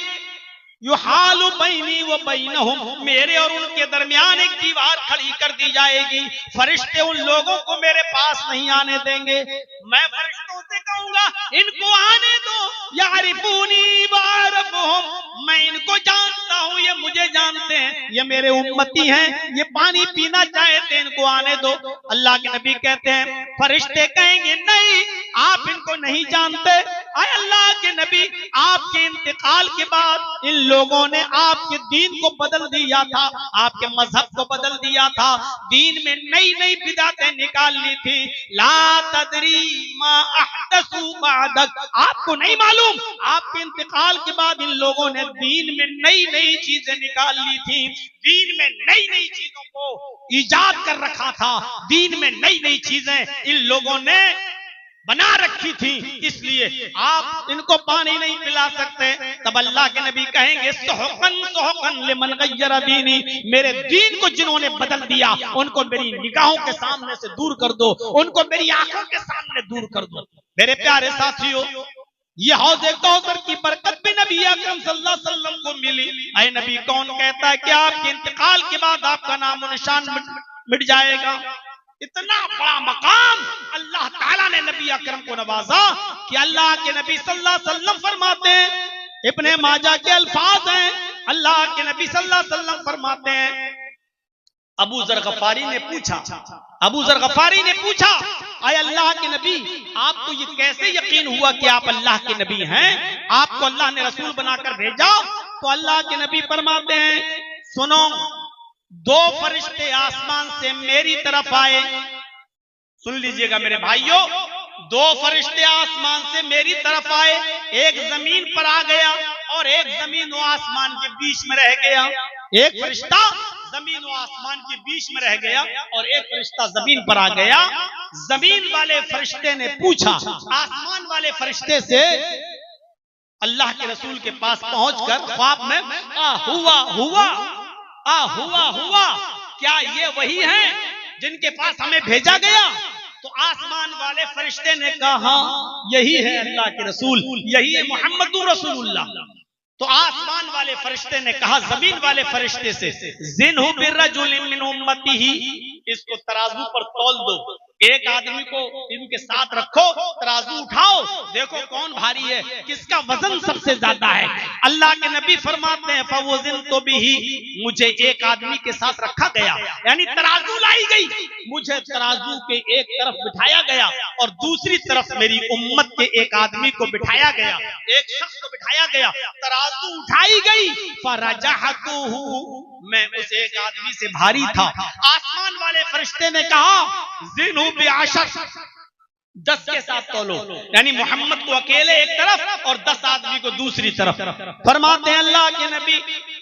युहालु बैनी व बैनहुम, मेरे और उनके दरमियान एक दीवार खड़ी कर दी जाएगी। फरिश्ते उन लोगों को मेरे पास नहीं आने देंगे। मैं फरिश्तों से कहूंगा इनको आने दो, यारिफूनी व अरफुहुम, मैं इनको जानता हूं, ये मुझे जानते हैं, ये मेरे उम्मती हैं, ये पानी पीना चाहते हैं, इनको आने दो। अल्लाह के नबी कहते हैं फरिश्ते कहेंगे नहीं, आप इनको नहीं जानते। आए अल्लाह के नबी, आपके इंतकाल के बाद इन लोगों ने आपके दीन को बदल दिया था, आपके मजहब को बदल दिया था, दीन में नई नई बिदातें निकाल ली थी। ला तदरी मा अहदसु बादक, आपको नहीं मालूम आपके इंतकाल के बाद इन लोगों ने दीन में नई नई चीजें निकाल ली थी, दीन में नई नई चीजों को ईजाद कर रखा था, दीन में नई नई चीजें इन लोगों ने बना रखी थी, इसलिए आप इनको पानी नहीं पिला सकते। तब अल्लाह के नबी कहेंगे सुहकन सुहकन लिमन गय्यरा दीनी, मेरे दीन को जिन्होंने बदल दिया उनको मेरी निगाहों के सामने से दूर कर दो, उनको मेरी आंखों के सामने दूर कर दो। मेरे प्यारे साथियों, ये हौज़े कौसर की बरकत भी नबी अकरम सल्लल्लाहु अलैहि वसल्लम को मिली। ऐ नबी कौन कहता है कि आपके इंतकाल के बाद आपका नाम निशान मिट जाएगा? इतना बड़ा मकाम अल्लाह ताला ने नबी अकरम को नवाजा कि अल्लाह के नबी सल्लल्लाहु अलैहि वसल्लम फरमाते हैं, इब्ने माजा के अल्फाज हैं, अल्लाह के नबी सल्लल्लाहु अलैहि वसल्लम फरमाते हैं, अबू जर गफारी ने पूछा आय अल्लाह के नबी, आपको ये कैसे यकीन हुआ कि आप अल्लाह के नबी हैं, आपको अल्लाह ने रसूल बनाकर भेजा? तो अल्लाह के नबी फरमाते हैं सुनो, दो फरिश्ते आसमान से मेरी तरफ आए, सुन लीजिएगा मेरे भाइयों, दो फरिश्ते आसमान से मेरी तरफ आए, एक जमीन पर आ गया और एक जमीन और आसमान के बीच में रह गया। एक फरिश्ता जमीन और आसमान के बीच में रह गया और एक फरिश्ता जमीन पर आ गया। जमीन वाले फरिश्ते ने पूछा आसमान वाले फरिश्ते से, अल्लाह के रसूल के पास पहुंचकर ख्वाब में, हुआ, क्या ये वही हैं जिनके पास हमें भेजा गया? तो आसमान वाले फरिश्ते ने कहा हाँ यही है अल्लाह के रसूल, यही है मोहम्मदुर रसूलुल्लाह। तो आसमान वाले फरिश्ते ने कहा जमीन वाले फरिश्ते से, जिन्हु बिर्रजुलिन मिन उम्मतिही, इसको तराजू पर तौल दो, एक आदमी को इनके साथ रखो, तराजू उठाओ, देखो कौन भारी है, किसका वजन सबसे ज्यादा है। अल्लाह के नबी फरमाते हैं फवज़िन तो भी मुझे एक आदमी के साथ रखा गया, यानी तराजू लाई गई, मुझे तराजू के एक तरफ बिठाया गया और दूसरी तरफ मेरी उम्मत के एक आदमी को बिठाया गया, एक शख्स को बिठाया गया, तराजू उठाई गई, फरजहतुहु, मैं उस एक आदमी से भारी था। आसमान वाले फरिश्ते ने कहा ज़िनहु बिअशर, 10 के साथ तोलो, यानी मोहम्मद को अकेले एक तरफ और 10 आदमी को दूसरी तरफ। फरमाते हैं अल्लाह के नबी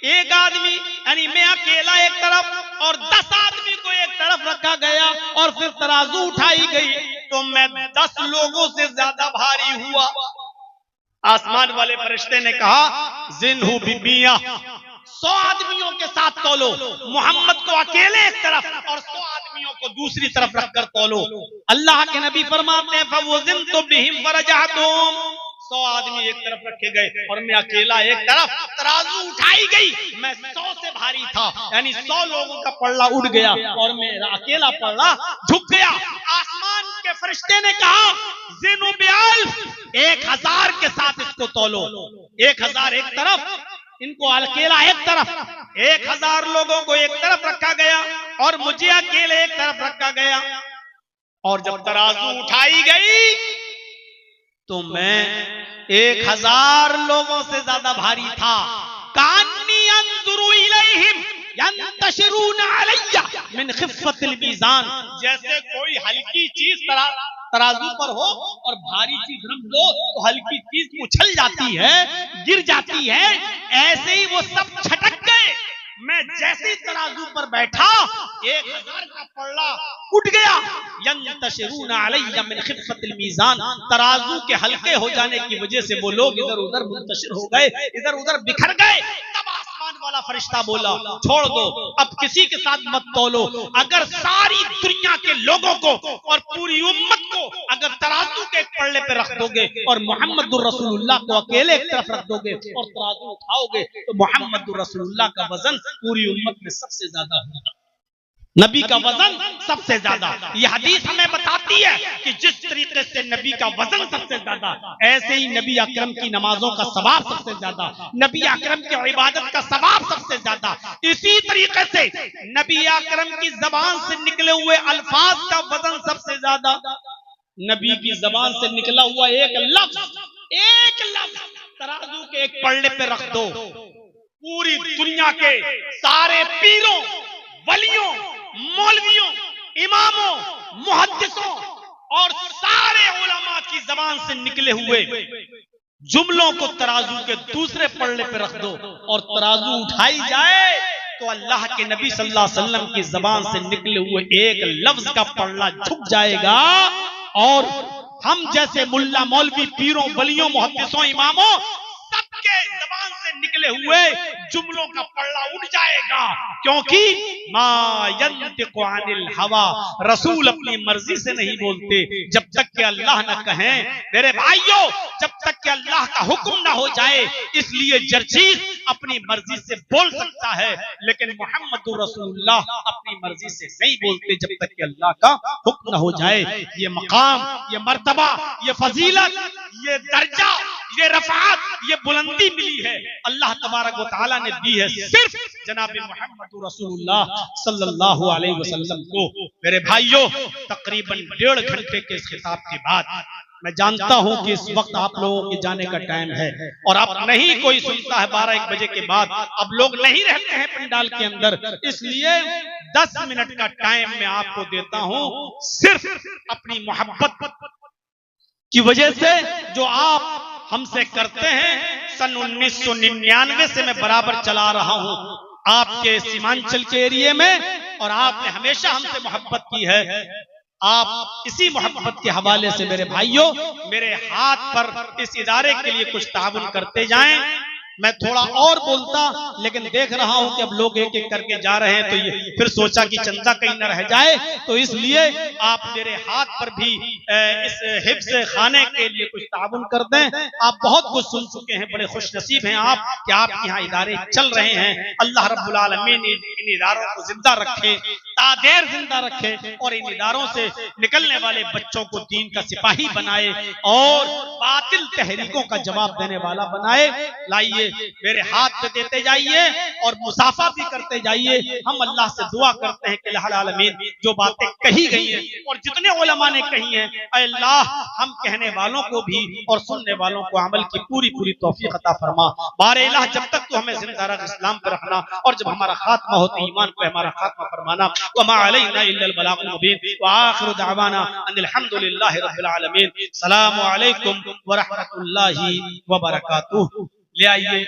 एक आदमी यानी मैं अकेला एक तरफ और 10 आदमी को एक तरफ रखा गया और फिर तराजू उठाई गई तो मैं 10 लोगों से ज्यादा भारी हुआ। आसमान वाले फरिश्ते ने कहा ज़िनहु बिमिया, 100 आदमियों के साथ तोलो, मोहम्मद को अकेले एक तरफ और 100 आदमियों को दूसरी तरफ रखकर तोलो। अल्लाह के नबी फरमाते हैं फवज़िन तो बिहिम फरजहतुम, 100 आदमी एक तरफ रखे गए और मैं अकेला एक तरफ, तराजू उठाई गई, मैं 100 से भारी था, यानी 100 लोगों का पल्ला उड़ गया और मेरा अकेला पल्ला झुक गया। आसमान के फरिश्ते ने कहा ज़िनहु बिअल्फ, 1000 के साथ इसको तोलो, 1000 एक तरफ, इनको अकेला एक तरफ, 1000 लोगों को एक तरफ रखा गया और मुझे अकेले एक तरफ रखा गया। और जब तराजू उठाई गई तो मैं 1000 लोगों से ज्यादा भारी था। कान्नी अंजुरु इलैहिम यंतशिरून अलैया मिन खिफ़्फ़तिल मीज़ान, जैसे कोई हल्की चीज तराजू पर हो और भारी चीज रख दो तो हल्की चीज उछल जाती है, गिर जाती है, ऐसे ही वो सब छटक गए। मैं जैसे ही तराजू पर बैठा 1000 का पल्ला उठ गया। यंतशिरून अलैया मिन खिफ़्फ़तिल मीज़ान, तराजू के हल्के हो जाने की वजह से वो लोग इधर उधर मुंतशिर हो गए, इधर उधर बिखर गए। तब आसमान वाला फरिश्ता बोला छोड़ दो, अब किसी के साथ मत तोलो। अगर सारी दुनिया के लोगों को और पूरी उम्मत को अगर तराजू के एक पल्ले पे रख दोगे और मोहम्मदुर रसूलुल्लाह को अकेले एक तरफ रख दोगे और तराजू उठाओगे तो मोहम्मदुर रसूलुल्लाह का वजन पूरी उम्मत में सबसे ज्यादा होगा, नबी का वजन सबसे ज्यादा। यह हदीस हमें बताती है कि जिस तरीके से नबी का वजन सबसे ज्यादा, ऐसे ही नबी अकरम की नमाजों का सवाब सबसे ज्यादा, नबी अकरम की इबादत का सवाब सबसे ज्यादा। इसी तरीके से नबी अकरम की जबान से निकले हुए अल्फाज का वजन सबसे ज्यादा। नबी की जबान से निकला हुआ एक लफ्ज तराजू के एक पल्ले पे रख दो, पूरी दुनिया के सारे पीरों, वलियों, मौलवियों, इमामों, मुहद्दिसों और सारे उलमा की जबान से निकले हुए जुमलों को तराजू के दूसरे पल्ले पे रख दो और तराजू उठाई जाए तो अल्लाह के नबी सल्लल्लाहु अलैहि वसल्लम की जबान से निकले हुए एक लफ्ज का पल्ला झुक जाएगा और हम जैसे मुल्ला, मौलवी, पीरों, वलियों, मुहद्दिसों, इमामों सबके जबान से निकले हुए जुमलों का पल्ला उठ जाएगा। क्योंकि मा यंतिकु अनिल हवा, रसूल अपनी मर्जी से नहीं बोलते जब तक कि अल्लाह न कहें। मेरे भाइयों, जब तक कि अल्लाह का हुक्म ना हो जाए, इसलिए जर्जीस अपनी मर्जी से बोल सकता है लेकिन मोहम्मदुर रसूलुल्लाह अपनी मर्जी से नहीं बोलते जब तक कि अल्लाह का हुक्म न हो जाए। ये मकाम, ये मर्तबा, ये फजीलत, ये दर्जा, ये रफ़ात, ये बुलंदी मिली है अल्लाह तबारक व तआला ने दी है सिर्फ जनाब मोहम्मद रसूलुल्लाह सल्लल्लाहु अलैहि वसल्लम को। मेरे भाइयों, तकरीबन 1.5 घंटे के इस खिताब के बाद मैं जानता हूं कि इस वक्त आप लोगों के जाने का टाइम है और अब नहीं कोई सुनता है 12-1 बजे के बाद, अब लोग नहीं रहते हैं पंडाल के अंदर, इसलिए 10 मिनट का टाइम मैं आपको देता हूं सिर्फ अपनी मोहब्बत की वजह से जो आप हमसे करते हैं। सन 1999 से मैं बराबर चला रहा हूं आपके सीमांचल के एरिया में और आपने हमेशा हमसे मोहब्बत की है। आप इसी मोहब्बत के हवाले से मेरे भाइयों मेरे हाथ पर इस इदारे के लिए कुछ ताउन करते जाएं। मैं थोड़ा और बोलता लेकिन देख रहा हूं कि अब लोग एक एक करके जा रहे हैं तो ये फिर सोचा कि चंदा कहीं न रह जाए, तो इसलिए आप मेरे हाथ पर भी इस हिफ्ज़ खाने के लिए कुछ ताउन कर दें। आप बहुत कुछ सुन चुके हैं, बड़े खुश नसीब हैं आप कि आपके यहाँ इदारे चल रहे हैं। अल्लाह रब्बुल आलमीन इन इदारों को जिंदा रखे तादेर जिंदा रखे और इन इदारों से निकलने वाले बच्चों को दीन का सिपाही बनाए और बातिल तहरीकों का जवाब देने वाला बनाए। लाइए मेरे हाथ पे देते जाइए और मुसाफा भी करते जाइए। हम अल्लाह से दुआ करते हैं कि अल्लाह आलमीन जो बातें कही गई हैं और जितने उलमा ने कही हैं, अल्लाह हम कहने वालों को भी और सुनने वालों को अमल की पूरी पूरी तौफीक अता फरमा। बारे इलाह जब तक तो हमें जिंदा रख इस्लाम पर रखना और जब हमारा खात्मा होता ईमान पे हमारा खात्मा फरमाना। वमा अलैना इल्लल बलागुल मुबीन व आखिरु दअवाना अनिल हम्दुलिल्लाहि रब्बिल आलमीन। सलामु अलैकुम व रहमतुल्लाहि व बरकातुहू। ले आइए